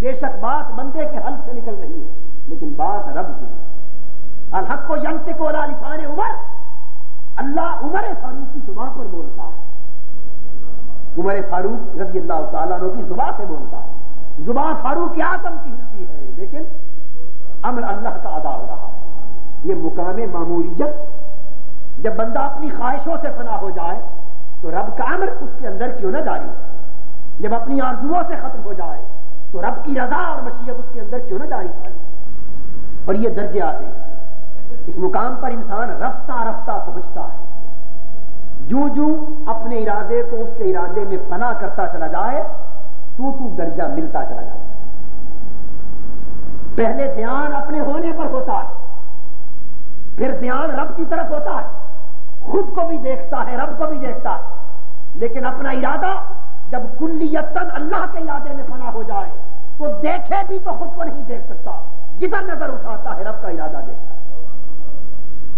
بے شک بات بندے کے حلق سے نکل رہی ہے لیکن بات رب کی ہے۔ الحق ینطق علی لسان عمر، اللہ عمر فاروق کی زبان پر بولتا ہے، عمر فاروق رضی اللہ تعالیٰ عنہ کی زبان سے بولتا ہے، زبان فاروق اعظم کی ہلتی ہے لیکن امر اللہ کا ادا ہو رہا ہے۔ یہ مقام معمولیت، جب بندہ اپنی خواہشوں سے فنا ہو جائے تو رب کا امر اس کے اندر کیوں نہ جاری، جب اپنی آرزوؤں سے ختم ہو جائے تو رب کی رضا اور مشیت اس کے اندر کیوں نہ جاری کرے۔ اور یہ درجے آتے ہیں، اس مقام پر انسان رفتہ رفتہ پہنچتا ہے، جو اپنے ارادے کو اس کے ارادے میں فنا کرتا چلا جائے تو درجہ ملتا چلا جائے۔ پہلے دھیان اپنے ہونے پر ہوتا ہے، پھر دھیان رب کی طرف ہوتا ہے، خود کو بھی دیکھتا ہے، رب کو بھی دیکھتا ہے، لیکن اپنا ارادہ جب کلیتاً اللہ کے ارادے میں فنا ہو جائے تو دیکھے بھی تو خود کو نہیں دیکھ سکتا، جدھر نظر اٹھاتا ہے رب کا ارادہ دیکھتا ہے۔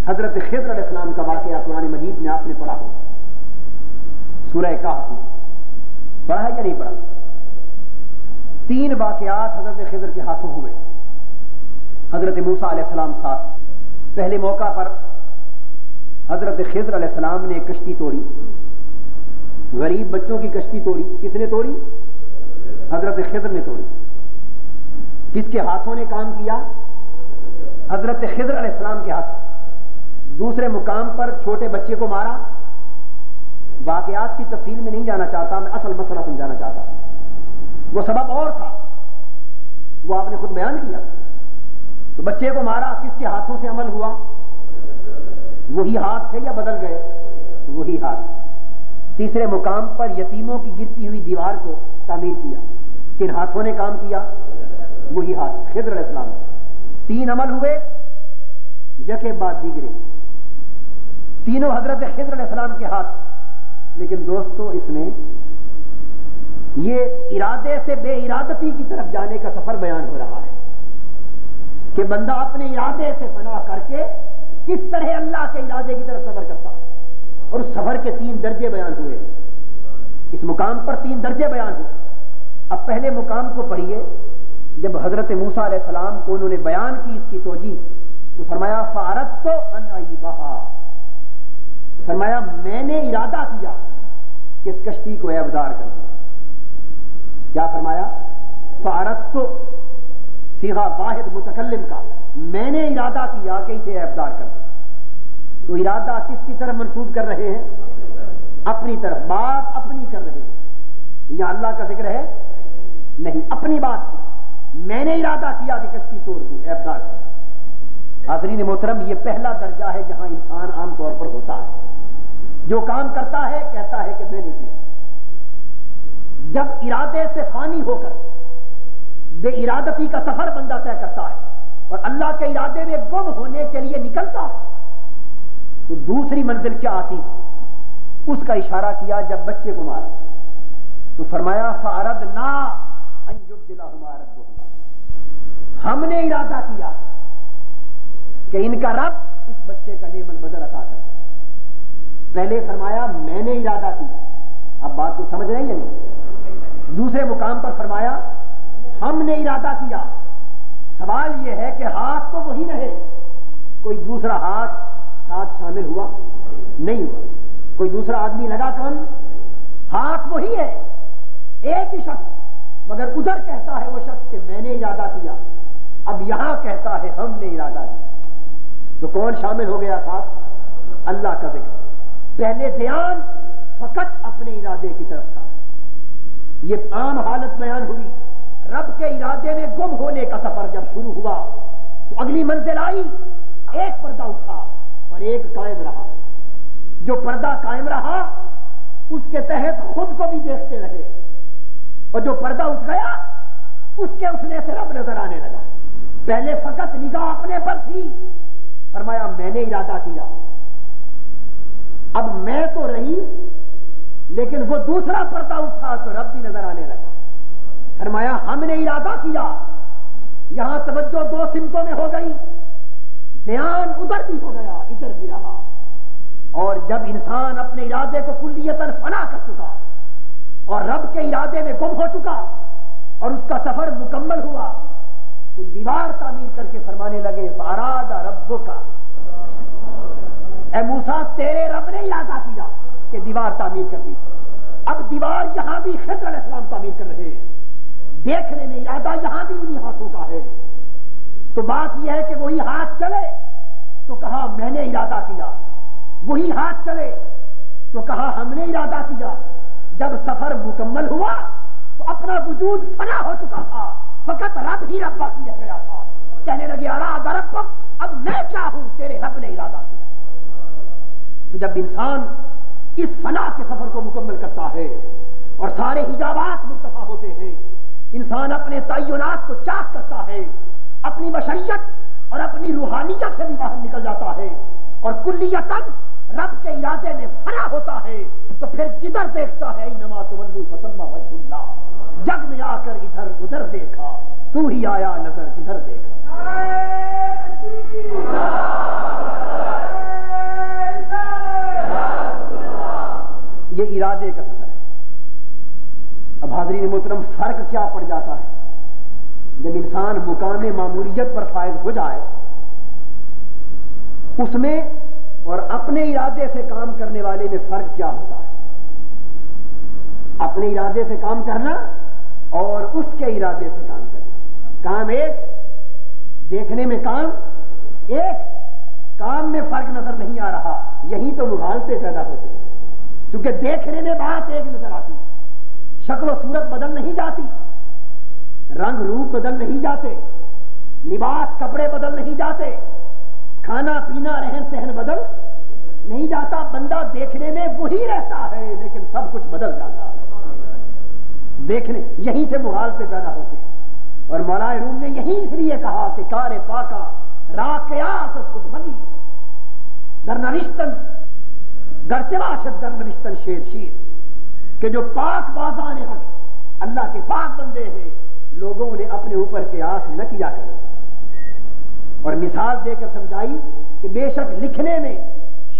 حضرت خضر علیہ السلام کا واقعہ قرآن مجید میں آپ نے پڑھا ہوگا، سورہ کہف میں پڑھا ہے یا نہیں پڑھا؟ 3 واقعات حضرت خضر کے ہاتھوں ہوئے۔ حضرت موسیٰ علیہ السلام ساتھ، پہلے موقع پر حضرت خضر علیہ السلام نے کشتی توڑی، غریب بچوں کی کشتی توڑی۔ کس نے توڑی؟ حضرت خضر نے توڑی۔ کس کے ہاتھوں نے کام کیا؟ حضرت خضر علیہ السلام کے ہاتھ۔ دوسرے مقام پر چھوٹے بچے کو مارا۔ واقعات کی تفصیل میں نہیں جانا چاہتا، میں اصل مسئلہ سمجھانا چاہتا ہوں۔ وہ سبب اور تھا، وہ آپ نے خود بیان کیا۔ تو بچے کو مارا، کس کے ہاتھوں سے عمل ہوا؟ وہی ہاتھ تھے یا بدل گئے؟ وہی ہاتھ۔ تیسرے مقام پر یتیموں کی گرتی ہوئی دیوار کو تعمیر کیا، کن ہاتھوں نے کام کیا؟ وہی ہاتھ، خضر علیہ السلام۔ 3 عمل ہوئے یکے بعد دیگرے، تینوں حضرت خضر علیہ السلام کے ہاتھ۔ لیکن دوستو، اس میں یہ ارادے سے بے ارادتی کی طرف جانے کا سفر بیان ہو رہا ہے کہ بندہ اپنے ارادے سے فنا کر کے کس طرح اللہ کے ارادے کی طرف سفر کرتا ہے، اور اس سفر کے 3 درجے بیان ہوئے۔ اس مقام پر 3 درجے بیان ہوئے۔ اب پہلے مقام کو پڑھیے، جب حضرت موسیٰ علیہ السلام کو انہوں نے بیان کی اس کی توجیہ، تو فرمایا فَأَرَدْتُ أَنْ أَعِيبَهَا، فرمایا میں نے ارادہ کیا کہ اس کشتی کو عیبدار کر دوں۔ کیا فرمایا؟ فَأَرَدْتُ، صیغہ واحد متکلم کا، میں نے ارادہ کیا کہ اسے عیبدار کر دوں۔ تو ارادہ کس کی طرف منسوب کر رہے ہیں؟ اپنی طرف، بات اپنی کر رہے ہیں۔ یہاں اللہ کا ذکر ہے نہیں، اپنی بات کی، میں نے ارادہ کیا کہ کشتی توڑ دوں، عیبدار کر دوں۔ حاضرین محترم، یہ پہلا درجہ ہے جہاں انسان عام طور پر ہوتا ہے، جو کام کرتا ہے کہتا ہے کہ میں نے کیا۔ جب ارادے سے فانی ہو کر بے ارادتی کا سفر بندہ طے کرتا ہے اور اللہ کے ارادے میں گم ہونے کے لیے نکلتا ہے، تو دوسری منزل کیا آتی؟ اس کا اشارہ کیا جب بچے کو مارا، تو فرمایا فَأَرَدْنَا أَن يُبْدِلَهُمَا رَبُّهُمَا، ہم نے ارادہ کیا کہ ان کا رب اس بچے کا نعم البدل عطا کر دے۔ پہلے فرمایا میں نے ارادہ کیا، اب بات کو سمجھ رہے ہیں یا نہیں؟ دوسرے مقام پر فرمایا ہم نے ارادہ کیا۔ سوال یہ ہے کہ ہاتھ تو وہی رہے، کوئی دوسرا ہاتھ ساتھ شامل ہوا نہیں ہوا، کوئی دوسرا آدمی لگا کام، ہاتھ وہی ہے، ایک ہی شخص، مگر ادھر کہتا ہے وہ شخص کہ میں نے ارادہ کیا، اب یہاں کہتا ہے ہم نے ارادہ کیا۔ تو کون شامل ہو گیا ساتھ؟ اللہ کا ذکر۔ پہلے دھیان فقط اپنے ارادے کی طرف تھا، یہ عام حالت بیان ہوئی۔ رب کے ارادے میں گم ہونے کا سفر جب شروع ہوا تو اگلی منزل آئی، ایک پردہ اٹھا اور ایک قائم رہا۔ جو پردہ قائم رہا اس کے تحت خود کو بھی دیکھتے رہے، اور جو پردہ اٹھ گیا اس کے اٹھنے سے رب نظر آنے لگا۔ پہلے فقط نگاہ اپنے پر تھی، فرمایا میں نے ارادہ کیا، اب میں تو رہی لیکن وہ دوسرا پردہ اٹھا تو رب بھی نظر آنے لگا۔ فرمایا ہم نے ارادہ کیا، یہاں توجہ 2 سمتوں میں ہو گئی، دھیان ادھر بھی ہو گیا ادھر بھی رہا۔ اور جب انسان اپنے ارادے کو کلیتاً فنا کر چکا اور رب کے ارادے میں گم ہو چکا اور اس کا سفر مکمل ہوا، تو دیوار تعمیر کر کے فرمانے لگے فَأَرَادَ رَبُّكَ، اے موسیٰ تیرے رب نے ارادہ کیا کہ دیوار تعمیر کر دی۔ اب دیوار یہاں بھی خضر علیہ السلام تعمیر کر رہے ہیں، دیکھنے میں ارادہ یہاں بھی انہی ہاتھوں کا ہے۔ تو بات یہ ہے کہ وہی ہاتھ چلے تو کہا میں نے ارادہ کیا، وہی ہاتھ چلے تو کہا ہم نے ارادہ کیا۔ جب سفر مکمل ہوا تو اپنا وجود فنا ہو چکا تھا، فقط رب ہی رب باقی رہ گیا تھا۔ کہنے لگے اراد ربک، اب میں کیا ہوں، تیرے رب نے ارادہ کیا۔ تو جب انسان اس فنا کے سفر کو مکمل کرتا ہے اور سارے حجابات مرتفع ہوتے ہیں، انسان اپنے تعینات کو چاک کرتا ہے، اپنی بشریت اور اپنی روحانیت سے بھی باہر نکل جاتا ہے اور کلیتاً رب کے ارادے میں فنا ہوتا ہے تو پھر جدھر دیکھتا ہے انما تولوا فثم وجہ اللہ، جگ میں آ کر ادھر ادھر دیکھا، تو ہی آیا نظر جدھر دیکھا۔ یہ ارادے کا سفر ہے۔ اب حاضرین محترم، فرق کیا پڑ جاتا ہے جب انسان مقام معمولیت پر فائز ہو جائے، اس میں اور اپنے ارادے سے کام کرنے والے میں فرق کیا ہوتا ہے؟ اپنے ارادے سے کام کرنا اور اس کے ارادے سے کام کرنا، کام ایک، دیکھنے میں کام ایک، کام میں فرق نظر نہیں آ رہا۔ یہی تو مغالطے پیدا ہوتے ہیں، کیونکہ دیکھنے میں بات ایک نظر آتی، شکل و صورت بدل نہیں جاتی، رنگ روپ بدل نہیں جاتے، لباس کپڑے بدل نہیں جاتے، کھانا پینا رہن سہن بدل نہیں جاتا، بندہ دیکھنے میں وہی رہتا ہے لیکن سب کچھ بدل جاتا ہے۔ دیکھنے یہیں سے مغالطے پیدا ہوتے ہیں، اور مولا روم نے یہی اس لیے کہا کہ کار پاکا را قیاس خود بگی در نوشتن گرچہ باشد در نوشتن شیر شیر، کہ جو پاک بازان حق اللہ کے پاک بندے ہیں، لوگوں نے اپنے اوپر قیاس نہ کیا کرے، اور مثال دے کر سمجھائی کہ بے شک لکھنے میں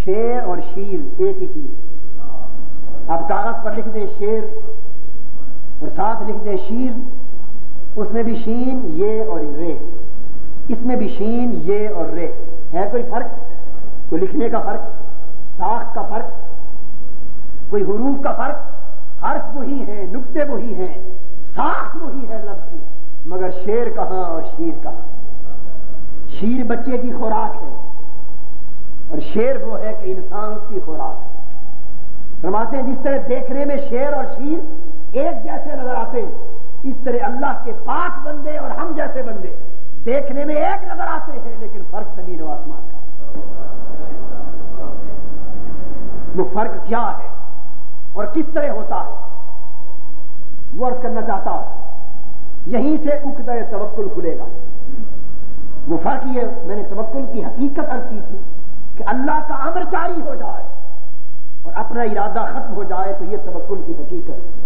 شیر اور شیر ایک ہی چیز ہے۔ آپ کاغذ پر لکھ دیں شیر اور ساتھ لکھ دیں شیر، اس میں بھی شین یہ اور رے، اس میں بھی شین یہ اور رے، ہے کوئی فرق؟ کوئی لکھنے کا فرق، ساخت کا فرق، کوئی حروف کا فرق؟ حرف وہی ہیں، نقطے وہی ہیں، ساخت وہی ہے لفظ کی، مگر شیر کہاں اور شیر کہاں؟ شیر بچے کی خوراک ہے اور شیر وہ ہے کہ انسان اس کی خوراک ہے۔ فرماتے ہیں جس طرح دیکھنے میں شیر اور شیر ایک جیسے نظر آتے ہیں، اس طرح اللہ کے پاک بندے اور ہم جیسے بندے دیکھنے میں ایک نظر آتے ہیں لیکن فرق زمین و آسمان کا۔ وہ فرق کیا ہے اور کس طرح ہوتا ہے وہ عرض کرنا چاہتا ہوں۔ یہیں سے عقدہ توکل کھلے گا۔ وہ فرق یہ، میں نے توکل کی حقیقت عرض کی تھی کہ اللہ کا امر جاری ہو جائے اور اپنا ارادہ ختم ہو جائے تو یہ توکل کی حقیقت ہے۔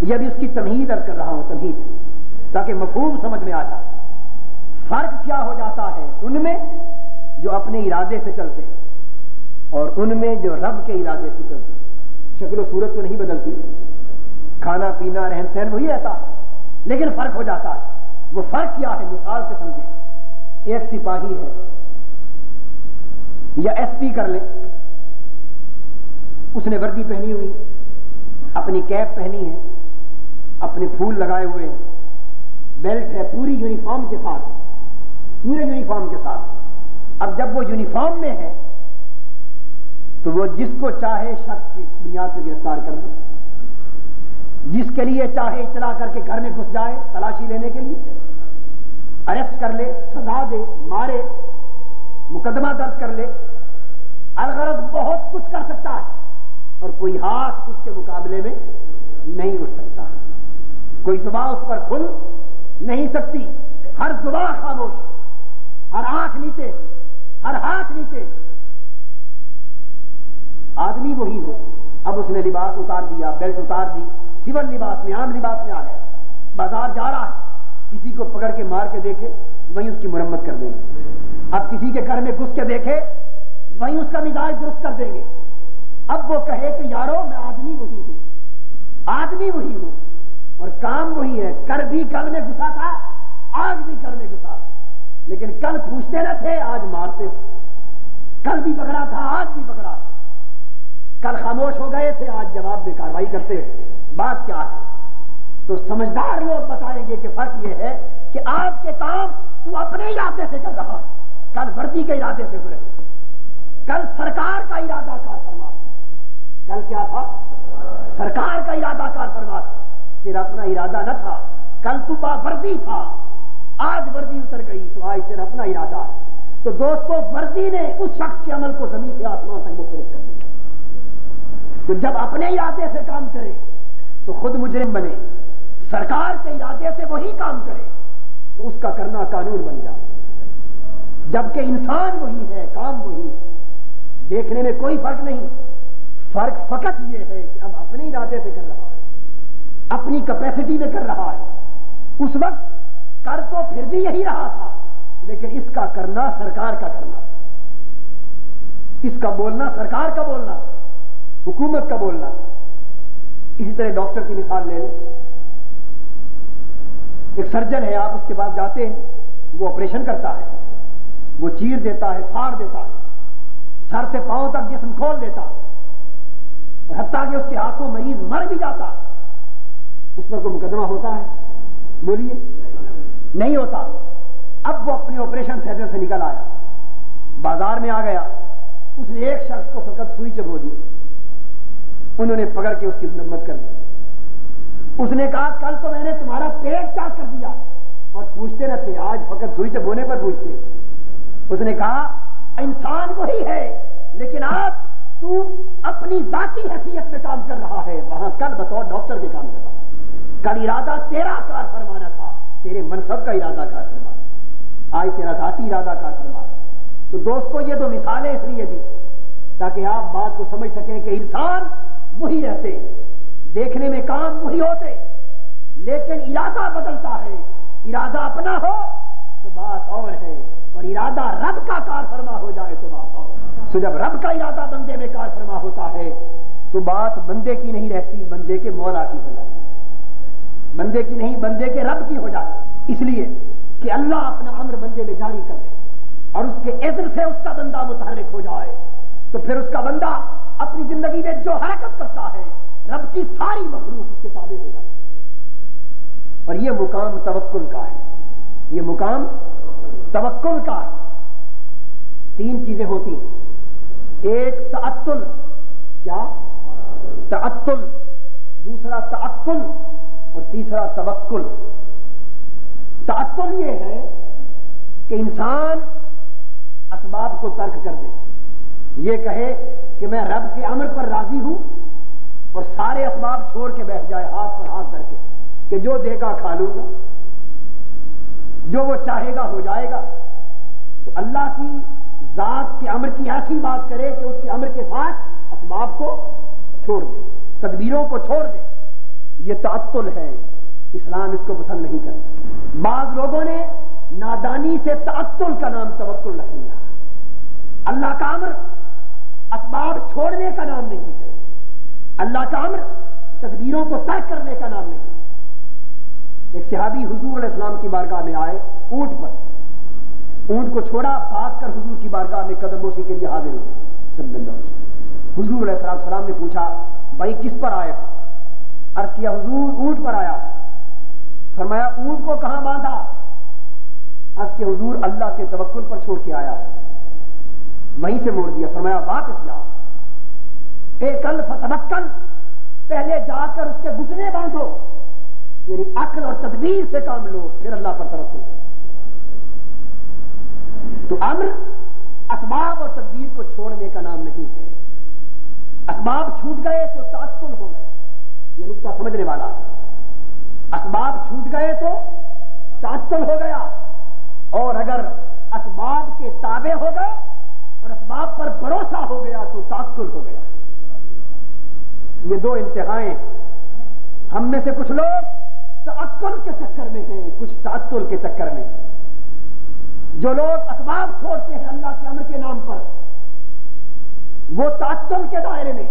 یہ بھی اس کی تمہید عرض کر رہا ہوں، تمہید، تاکہ مفہوم سمجھ میں آ جائے۔ فرق کیا ہو جاتا ہے ان میں جو اپنے ارادے سے چلتے ہیں اور ان میں جو رب کے ارادے سے چلتے ہیں۔ شکل و صورت تو نہیں بدلتی، کھانا پینا رہن سہن وہی رہتا، لیکن فرق ہو جاتا ہے۔ وہ فرق کیا ہے مثال سے سمجھیں۔ ایک سپاہی ہے یا ایس پی کر لیں، اس نے وردی پہنی ہوئی، اپنی کیپ پہنی ہے، اپنے پھول لگائے ہوئے ہیں، بیلٹ ہے، پوری یونیفارم کے ساتھ، پورے یونیفارم کے ساتھ۔ اب جب وہ یونیفارم میں ہے تو وہ جس کو چاہے شک کی بنیاد سے گرفتار کر دے، جس کے لیے چاہے اطلاع کر کے گھر میں گھس جائے تلاشی لینے کے لیے، اریسٹ کر لے، سزا دے، مارے، مقدمہ درج کر لے، الغرض بہت کچھ کر سکتا ہے اور کوئی ہاتھ اس کے مقابلے میں نہیں اٹھ سکتا، کوئی زبان اس پر کھل نہیں سکتی، ہر زبان خاموش، ہر آنکھ نیچے، ہر ہاتھ نیچے۔ آدمی وہی ہو، اب اس نے لباس اتار دیا، بیلٹ اتار دی، سول لباس میں، عام لباس میں آ گیا، بازار جا رہا ہے، کسی کو پکڑ کے مار کے دیکھے وہیں اس کی مرمت کر دیں گے، اب کسی کے گھر میں گھس کے دیکھے وہیں اس کا مزاج درست کر دیں گے۔ اب وہ کہے کہ یارو میں آدمی وہی ہوں، آدمی وہی ہوں اور کام وہی ہے، کل بھی گل میں گھسا تھا، آج بھی گل میں گھسا، لیکن کل پوچھتے نہ تھے، آج مارتے ہو، کل بھی پکڑا تھا، آج بھی پکڑا، کل خاموش ہو گئے تھے، آج جواب دے کاروائی کرتے ہیں۔ بات کیا ہے؟ تو سمجھدار لوگ بتائیں گے کہ فرق یہ ہے کہ آج کے کام تو اپنے ارادے سے کر رہا، کل وردی کے ارادے سے ہو رہے، کل سرکار کا ارادہ کار فرما، کل کیا تھا؟ سرکار کا ارادہ کار فرما، تیرا اپنا ارادہ نہ تھا، کل تو با وردی تھا، آج وردی اتر گئی تو آج تیرا اپنا ارادہ۔ تو دوستو وردی نے اس شخص کے عمل کو زمین سے آسمان تک مختلف کر دیا۔ تو جب اپنے ارادے سے کام کرے تو خود مجرم بنے، سرکار کے ارادے سے وہی کام کرے تو اس کا کرنا قانون بن جائے۔ جبکہ انسان وہی ہے، کام وہی ہے، دیکھنے میں کوئی فرق نہیں، فرق فقط یہ ہے کہ اب اپنے ارادے سے کر رہا ہے، اپنی کیپیسٹی میں کر رہا ہے۔ اس وقت کر تو پھر بھی یہی رہا تھا، لیکن اس کا کرنا سرکار کا کرنا، اس کا بولنا سرکار کا بولنا، حکومت کا بولنا۔ اسی طرح ڈاکٹر کی مثال لے لیں، ایک سرجن ہے، آپ اس کے پاس جاتے ہیں، وہ آپریشن کرتا ہے، وہ چیر دیتا ہے، پھاڑ دیتا ہے، سر سے پاؤں تک جسم کھول دیتا، اور حتیٰ کہ اس کے ہاتھوں مریض مر بھی جاتا، اس پر کوئی مقدمہ ہوتا ہے؟ بولیے، نہیں ہوتا۔ اب وہ اپنے آپریشن تھیٹر سے نکل آیا، بازار میں آ گیا، اس نے ایک شخص کو فقط سوئی چبو دی، انہوں نے پکڑ کے اس کی مرمت کر دی۔ اس نے کہا کل تو میں نے تمہارا پیٹ چاک کر دیا، اور پوچھتے نہ تھے، آج فقط سوئی چبونے پر پوچھتے۔ اس نے کہا انسان وہی ہے، لیکن آج تو اپنی ذاتی حیثیت میں کام کر رہا ہے، وہاں کل بطور ڈاکٹر کے کام کر رہا ہے۔ کل ارادہ تیرا کار فرمانا تھا، تیرے منصب کا ارادہ کار فرمانا، آج تیرا ذاتی ارادہ کار فرمانا۔ تو دوستو یہ دو مثالیں اس لیے دی تاکہ آپ بات کو سمجھ سکیں کہ انسان وہی رہتے، دیکھنے میں کام وہی ہوتے، لیکن ارادہ بدلتا ہے۔ ارادہ اپنا ہو تو بات اور ہے، اور ارادہ رب کا کار فرما ہو جائے تو بات اور۔ تو جب رب کا ارادہ بندے میں کار فرما ہوتا ہے تو بات بندے کی نہیں رہتی، بندے کے مولا کی ہو جاتی ہے، بندے کی نہیں، بندے کے رب کی ہو جاتی۔ اس لیے کہ اللہ اپنا امر بندے میں جاری کر دے اور اس کے اذن سے اس کا بندہ متحرک ہو جائے، تو پھر اس کا بندہ اپنی زندگی میں جو حرکت کرتا ہے رب کی ساری مخلوق اس کے تابع ہو جاتی ہے۔ اور یہ مقام توکل کا ہے، یہ مقام توکل کا ہے۔ تین چیزیں ہوتی ہیں، ایک تعطل، کیا تعطل، دوسرا تعقل، اور تیسرا توکل۔ تعطل یہ ہے کہ انسان اسباب کو ترک کر دے، یہ کہے کہ میں رب کے امر پر راضی ہوں، اور سارے اسباب چھوڑ کے بیٹھ جائے ہاتھ پر ہاتھ دھر کے کہ جو دے گا کھا لوں گا، جو وہ چاہے گا ہو جائے گا۔ تو اللہ کی ذات کے امر کی ایسی بات کرے کہ اس کے امر کے ساتھ اسباب کو چھوڑ دے، تدبیروں کو چھوڑ دے، یہ تعطل ہے، اسلام اس کو پسند نہیں کرتا۔ بعض لوگوں نے نادانی سے تعطل کا نام توکل رکھ لیا۔ اللہ کا امر اسباب چھوڑنے کا نام نہیں ہے، اللہ کا امر تدبیروں کو ترک کرنے کا نام نہیں۔ ایک صحابی حضور علیہ السلام کی بارگاہ میں آئے اونٹ پر، اونٹ کو چھوڑا، بھاگ کر حضور کی بارگاہ میں قدم بوسی کے لیے حاضر ہوئے صلی اللہ علیہ وسلم۔ حضور علیہ السلام نے پوچھا بھائی کس پر آئے؟ عرض کیا حضور اونٹ پر آیا۔ فرمایا اونٹ کو کہاں باندھا؟ عرض کیا حضور اللہ کے توکل پر چھوڑ کے آیا، وہیں سے موڑ دیا۔ فرمایا واپس جا، ایکل فتوکل، پہلے جا کر اس کے گھٹنے باندھو، میری عقل اور تدبیر سے کام لو، پھر اللہ پر توکل کرو۔ تو امر اسباب اور تدبیر کو چھوڑنے کا نام نہیں ہے۔ اسباب چھوٹ گئے تو تعطل ہو گیا، یہ نقطہ سمجھنے والا ہے۔ اسباب چھوٹ گئے تو تعطل ہو گیا، اور اگر اسباب کے تابع ہو گئے اور اسباب پر بھروسہ ہو گیا تو تعطل ہو گیا۔ یہ دو انتہائیں، ہم میں سے کچھ لوگ تعطل کے چکر میں ہیں، کچھ تعطل کے چکر میں۔ جو لوگ اسباب چھوڑتے ہیں اللہ کے امر کے نام پر، وہ تعطل کے دائرے میں،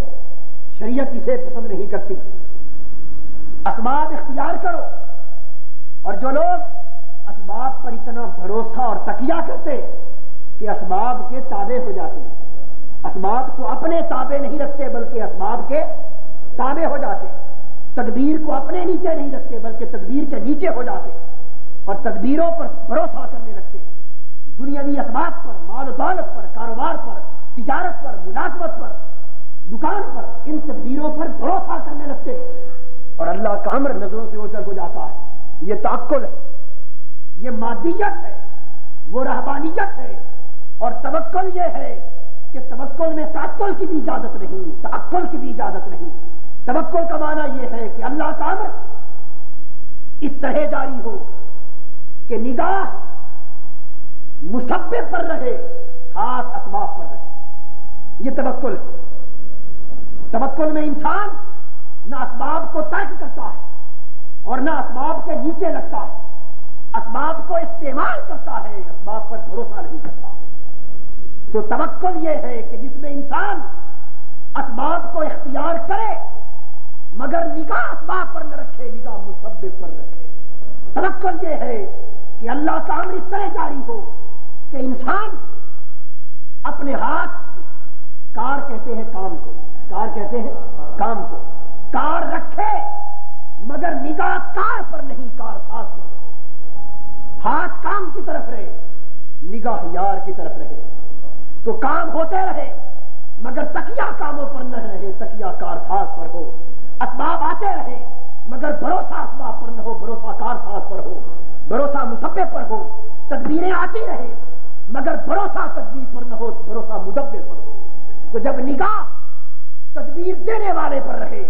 شریعت اسے پسند نہیں کرتی۔ اسباب اختیار کرو، اور جو لوگ اسباب پر اتنا بھروسہ اور تکیہ کرتے کہ اسباب کے تابع ہو جاتے، اسباب کو اپنے تابع نہیں رکھتے بلکہ اسباب کے تابع ہو جاتے، تدبیر کو اپنے نیچے نہیں رکھتے بلکہ تدبیر کے نیچے ہو جاتے، اور تدبیروں پر بھروسہ کرنے لگتے، دنیاوی اسباب پر، مال و دولت پر، کاروبار پر، تجارت پر، ملازمت پر، دکان پر، ان تدبیروں پر بھروسہ کرنے لگتے، اور اللہ کا امر نظروں سے اوجھل ہو جاتا ہے۔ یہ تعقل ہے، یہ مادیت ہے، وہ رہبانیت ہے۔ اور توکل یہ ہے کہ توکل میں تعقل کی بھی اجازت نہیں، تعقل کی بھی اجازت نہیں۔ توکل کا معنی یہ ہے کہ اللہ کا امر اس طرح جاری ہو کہ نگاہ مسبب پر رہے، ہاتھ اسباب پر رہے۔ یہ توکل ہے۔ توکل میں انسان نہ اسباب کو ترک کرتا ہے اور نہ اسباب کے نیچے لگتا ہے، اسباب کو استعمال کرتا ہے، اسباب پر بھروسہ نہیں کرتا ہے۔ تو توکل یہ ہے کہ جس میں انسان اسباب کو اختیار کرے مگر نگاہ اسباب پر نہ رکھے، نگاہ مسبب پر رکھے۔ توکل یہ ہے کہ اللہ کا امر اس طرح جاری ہو کہ انسان اپنے ہاتھ میں کار کہتے ہیں کام کو، کار کہتے ہیں کام کو، کار رکھے مگر نگاہ کار پر نہیں، کار ساز پر رہے، ہاتھ کام کی طرف رہے، نگاہ یار کی طرف رہے، تو کام ہوتے رہے مگر تکیہ کاموں پر نہ رہے، تکیہ کار ساز پر ہو، اسباب آتے رہے مگر بھروسہ اسباب پر نہ ہو، بھروسہ کار ساز پر ہو، بھروسہ مسبب پر ہو، تدبیریں آتی رہے مگر بھروسہ تدبیر پر نہ ہو، بھروسہ مدبر پر ہو۔ تو جب نگاہ تدبیر دینے والے پر رہے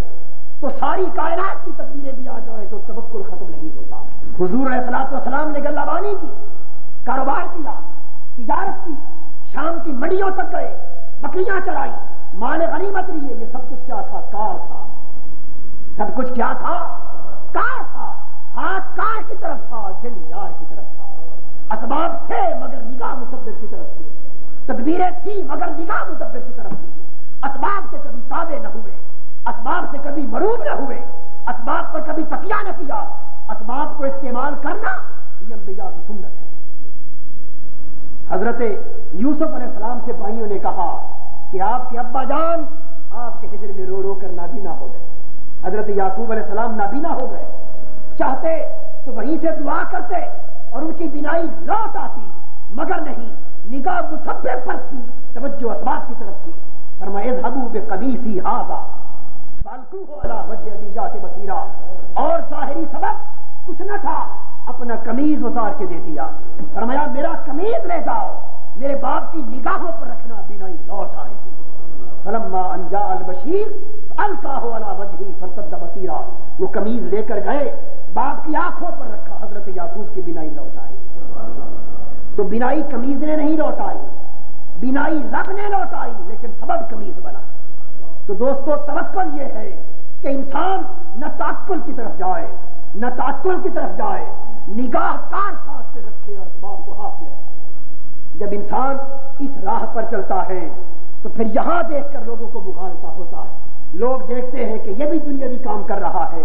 تو ساری کائنات کی تدبیریں بھی آ جائیں تو توکل ختم نہیں ہوتا۔ حضور علیہ الصلوۃ والسلام نے گلہ بانی کی، کاروبار کیا، تجارت کی، شام کی منڈیوں تک گئے، بکریاں چرائی، مال غنیمت لیے، یہ سب کچھ کیا تھا؟ کار تھا۔ سب کچھ کیا تھا؟ کار تھا۔ ہاتھ کار کی طرف تھا، دل یار کی طرف تھا، اسباب تھے مگر نگاہ مسبب کی طرف تھی، تدبیریں تھی مگر نگاہ مسبب کی طرف تھی، اسباب سے کبھی تابع نہ ہوئے، اسباب سے کبھی مروب نہ ہوئے، اسباب پر کبھی تکیہ نہ کیا۔ اسباب کو استعمال کرنا یہ انبیاء کی سنت ہے۔ حضرت یوسف علیہ السلام سے بھائیوں نے کہا کہ آپ کے ابا جان آپ کے ہجر میں رو رو کر نابینا ہو گئے، حضرت یعقوب علیہ السلام نابینا ہو گئے، چاہتے تو وہیں سے دعا کرتے اور ان کی بینائی لوٹ آتی مگر نہیں، نگاہ مسبب پر تھی، توجہ اسباب کی طرف تھی۔ فرمایا اذهبوا بقمیصی ھذا فالقوہ علی وجہ ابی جاءت بصیرا، اور ظاہری سبب کچھ نہ تھا، اپنا قمیض اتار کے دے دیا، فرمایا میرا قمیض لے جاؤ، میرے باپ کی نگاہوں پر رکھنا، بینائی لوٹ آئے گی۔ فلما ان جاء البشیر القاہ علی وجہہ فارتد بصیرا، وہ قمیض لے کر گئے، باپ کی آنکھوں پر رکھا، حضرت یعقوب کی بینائی لوٹ آئی۔ تو بینائی قمیض نے نہیں لوٹ آئی، بینائی رب نے لوٹ آئی، لیکن سبب قمیض بنا۔ تو دوستو توکل یہ ہے کہ انسان نہ تعقل کی طرف جائے نہ تعقل کی طرف جائے، نگاہ کار ساز پہ رکھے اور اسباب کو ہاتھ میں رکھے۔ جب انسان اس راہ پر چلتا ہے تو پھر یہاں دیکھ کر لوگوں کو مغالطہ ہوتا ہے، لوگ دیکھتے ہیں کہ یہ بھی دنیاوی کام کر رہا ہے،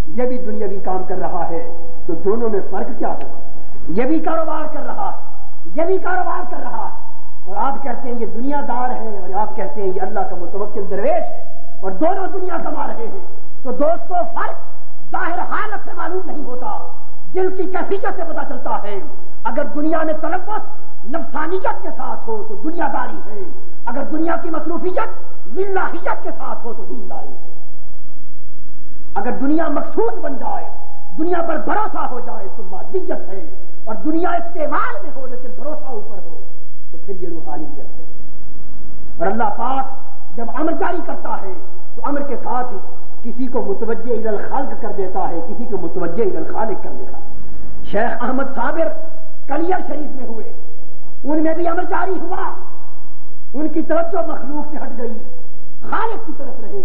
یہ بھی دنیاوی کام کر رہا ہے، تو دونوں میں فرق کیا ہوگا؟ یہ بھی کاروبار کر رہا ہے، یہ بھی کاروبار کر رہا ہے، اور آپ کہتے ہیں یہ دنیا دار ہے، اور آپ کہتے ہیں یہ اللہ کا متوکل درویش ہے، اور دونوں دنیا کما رہے ہیں۔ تو دوستو فرق ظاہر حالت سے معلوم نہیں ہوتا، دل کی کیفیت سے پتہ چلتا ہے۔ اگر دنیا میں تلوث نفسانیت کے ساتھ ہو تو دنیا داری ہے، اگر دنیا کی مصروفیت للہیت کے ساتھ ہو تو دینداری ہے۔ اگر دنیا مقصود بن جائے، دنیا پر بھروسہ ہو جائے تو مادیت ہے، اور دنیا استعمال میں ہو لیکن بھروسہ اوپر ہو تو پھر یہ روحانیت ہے۔ اور اللہ پاک جب امر جاری کرتا ہے تو امر کے ساتھ ہی کسی کو متوجہ الی الخلق کر دیتا ہے، کسی کو متوجہ الی الخالق کر دیتا ہے۔ شیخ احمد صابر کلیر شریف میں ہوئے، ان میں بھی امر جاری ہوا، ان کی توجہ مخلوق سے ہٹ گئی، خالق کی طرف رہے،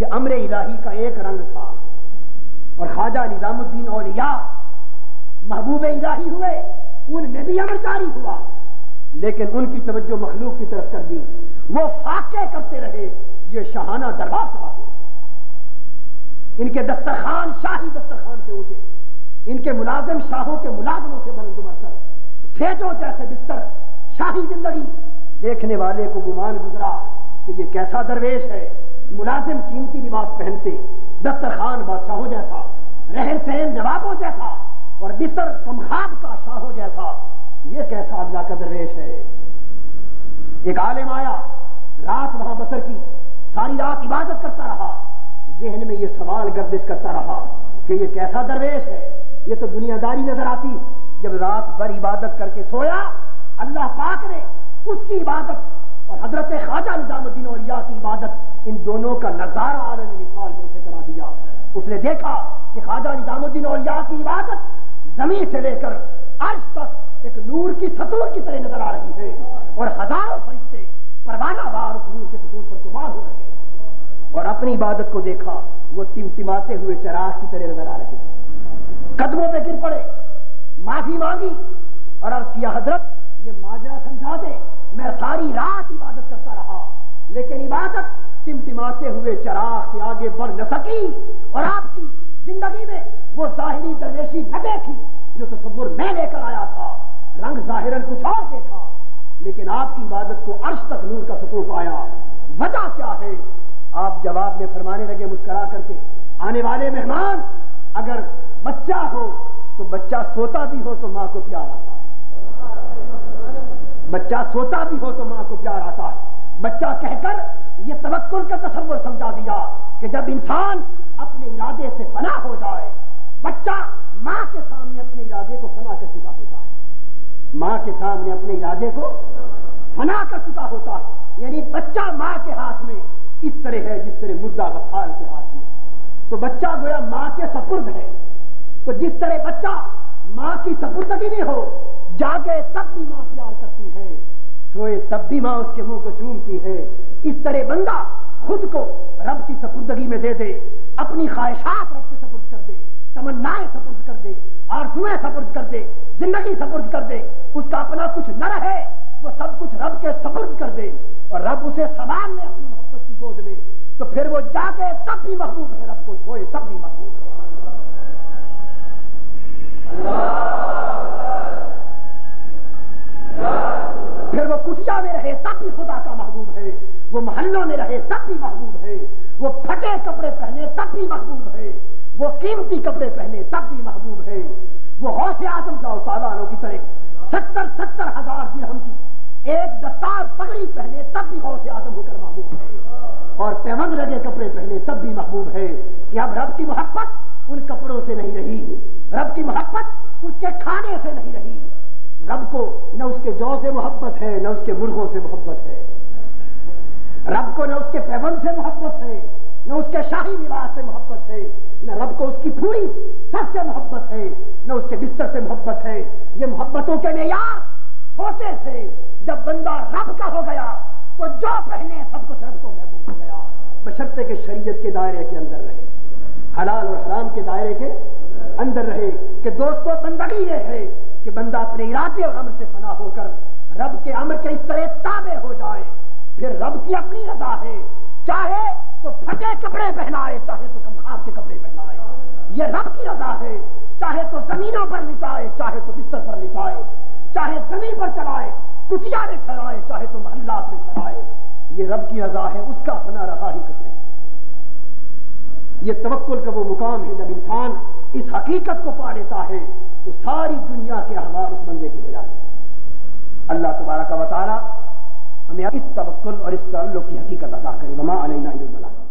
یہ امر الہی کا ایک رنگ تھا۔ اور خواجہ نظام الدین اولیاء محبوب الہی ہوئے، ان میں بھی امر جاری ہوا، لیکن ان کی توجہ مخلوق کی طرف کر دی، وہ فاقے کرتے رہے، یہ شاہانہ دربار چلاتے رہے۔ ان کے دسترخوان شاہی دسترخوان سے اونچے، ان کے ملازم شاہوں کے ملازموں سے بلند برتر، سیجوں جیسے بستر، شاہی زندگی۔ دیکھنے والے کو گمان گزرا کہ یہ کیسا درویش ہے، ملازم قیمتی لباس پہنتے، دسترخوان بادشاہوں جیسا، رہن سہن نوابوں جیسا، اور بستر کمخاب کا شاہوں جیسا، یہ کیسا اللہ کا درویش ہے۔ ایک عالم آیا، رات وہاں بسر کی، ساری رات عبادت کرتا رہا، ذہن میں یہ سوال گردش کرتا رہا کہ یہ کیسا درویش ہے، یہ تو دنیا داری نظر آتی۔ جب رات بھر عبادت کر کے سویا، اللہ پاک نے اس کی عبادت اور حضرت خواجہ نظام الدین اولیاء کی عبادت، ان دونوں کا نظارہ عالم مثال میں اسے کرا دیا۔ اس نے دیکھا کہ خواجہ نظام الدین اولیاء کی عبادت زمین سے لے کر عرش تک ایک نور کی سطور کی طرح نظر آ رہی ہے، اور ہزاروں فرشتے پروانہ وار اس نور کے سطور پر قربان ہو رہے ہیں، اور اپنی عبادت کو دیکھا وہ ٹمٹماتے ہوئے چراغ کی طرح نظر آ رہے ہیں، قدموں پہ گر پڑے، معافی مانگی اور عرض کیا حضرت یہ ماجرا سمجھا دے، میں ساری رات عبادت کرتا رہا لیکن عبادت ٹمٹماتے ہوئے چراغ سے آگے بڑھ نہ سکی، اور آپ کی زندگی میں وہ ظاہری درویشی نہ دیکھی جو تصور میں لے کر آیا تھا، رنگ ظاہراً کچھ اور دیکھا لیکن آپ کی عبادت کو عرش تک نور کا سطوف آیا۔ وجہ کیا ہے؟ آپ جواب میں فرمانے لگے مسکرا کر کے، آنے والے مہمان اگر بچہ ہو تو بچہ سوتا بھی ہو تو ماں کو پیار آتا ہے، بچہ سوتا بھی ہو تو ماں کو پیار آتا ہے۔ بچہ کہہ کر یہ توکل کا تصور سمجھا دیا کہ جب انسان اپنے ارادے سے فنا ہو جائے، بچہ ماں کے سامنے اپنے ارادے کو فنا کر چکا ہوتا ہے، ماں کے سامنے اپنے ارادے کو فنا کر چکا ہوتا ہے، یعنی بچہ ماں کے ہاتھ میں اس طرح ہے جس طرح مردہ غفال کے ہاتھ میں، تو بچہ گویا ماں کے سپرد ہے۔ تو جس طرح بچہ ماں کی سپردگی میں ہو، جاگے تب بھی ماں پیار کرتی ہے، سوئے تب بھی ماں اس کے منہ کو چومتی ہے، اس طرح بندہ خود کو رب کی سپردگی میں دے دے، اپنی خواہشات رب کے سپرد کر دے، تمنائیں سپرد کر دے، آرزوئیں سپرد کر دے، زندگی سپرد کر دے، اس کا اپنا کچھ نہ رہے، وہ سب کچھ رب کے سپرد کر دے اور رب اسے سنبھال لے اپنی محبت کی گود میں، تو پھر وہ جاگے تب بھی محبوب ہے رب کو، سوئے تب بھی محبوب ہے۔ پھر وہ کٹیا میں رہے تب بھی خدا کا محبوب ہے، وہ محلوں میں رہے تب بھی محبوب ہے، وہ پھٹے کپڑے پہنے تب بھی محبوب ہے، وہ قیمتی کپڑے پہنے تب بھی محبوب ہے، وہ غوث اعظم تعالیٰ عنہ کی طرح 70,000 درہم کی ایک دستار پگڑی پہنے تب بھی غوث اعظم ہو کر محبوب ہے، اور پیوند لگے کپڑے پہنے تب بھی محبوب ہے، کہ اب رب کی محبت ان کپڑوں سے نہیں رہی، رب کی محبت اس کے کھانے سے نہیں رہی، رب کو نہ اس کے جو سے محبت ہے نہ اس کے مرغوں سے محبت ہے، رب کو نہ اس کے پیوند سے محبت ہے نہ اس کے شاہی لباس سے محبت ہے، نہ رب کو اس کی پوری سر سے محبت ہے نہ اس کے بستر سے محبت ہے۔ یہ محبتوں کے معیار چھوٹے تھے، جب بندہ رب کا ہو گیا تو جو پہنے سب کچھ رب کو محبوب ہو گیا، بشرطے کہ شریعت کے دائرے کے اندر رہے، حلال اور حرام کے دائرے کے اندر رہے۔ کہ دوستو بندگی یہ ہے کہ بندہ اپنے ارادے اور امر سے فنا ہو کر رب کے امر کے اس طرح تابع ہو جائے، پھر رب کی اپنی رضا ہے، چاہے تو پھٹے کپڑے پہنائے چاہے تو کمخاب کے کپڑے پہنائے، یہ رب کی رضا ہے، چاہے تو زمینوں پر لٹائے چاہے تو بستر پر لٹائے، چاہے زمین پر چلائے، کٹیا میں ٹھہرائے چاہے تو محلات میں ٹھہرائے، یہ رب کی رضا ہے، اس کا فنا رہا ہی کچھ نہیں۔ یہ توکل کا وہ مقام ہے جب انسان اس حقیقت کو پا لیتا ہے تو ساری دنیا کے احوال اس بندے کے ہو جاتے ہیں۔ اللہ تبارک و تعالی ہمیں اس توکل اور اس تعلق کی حقیقت عطا کرے۔ وما علینا الا البلاغ۔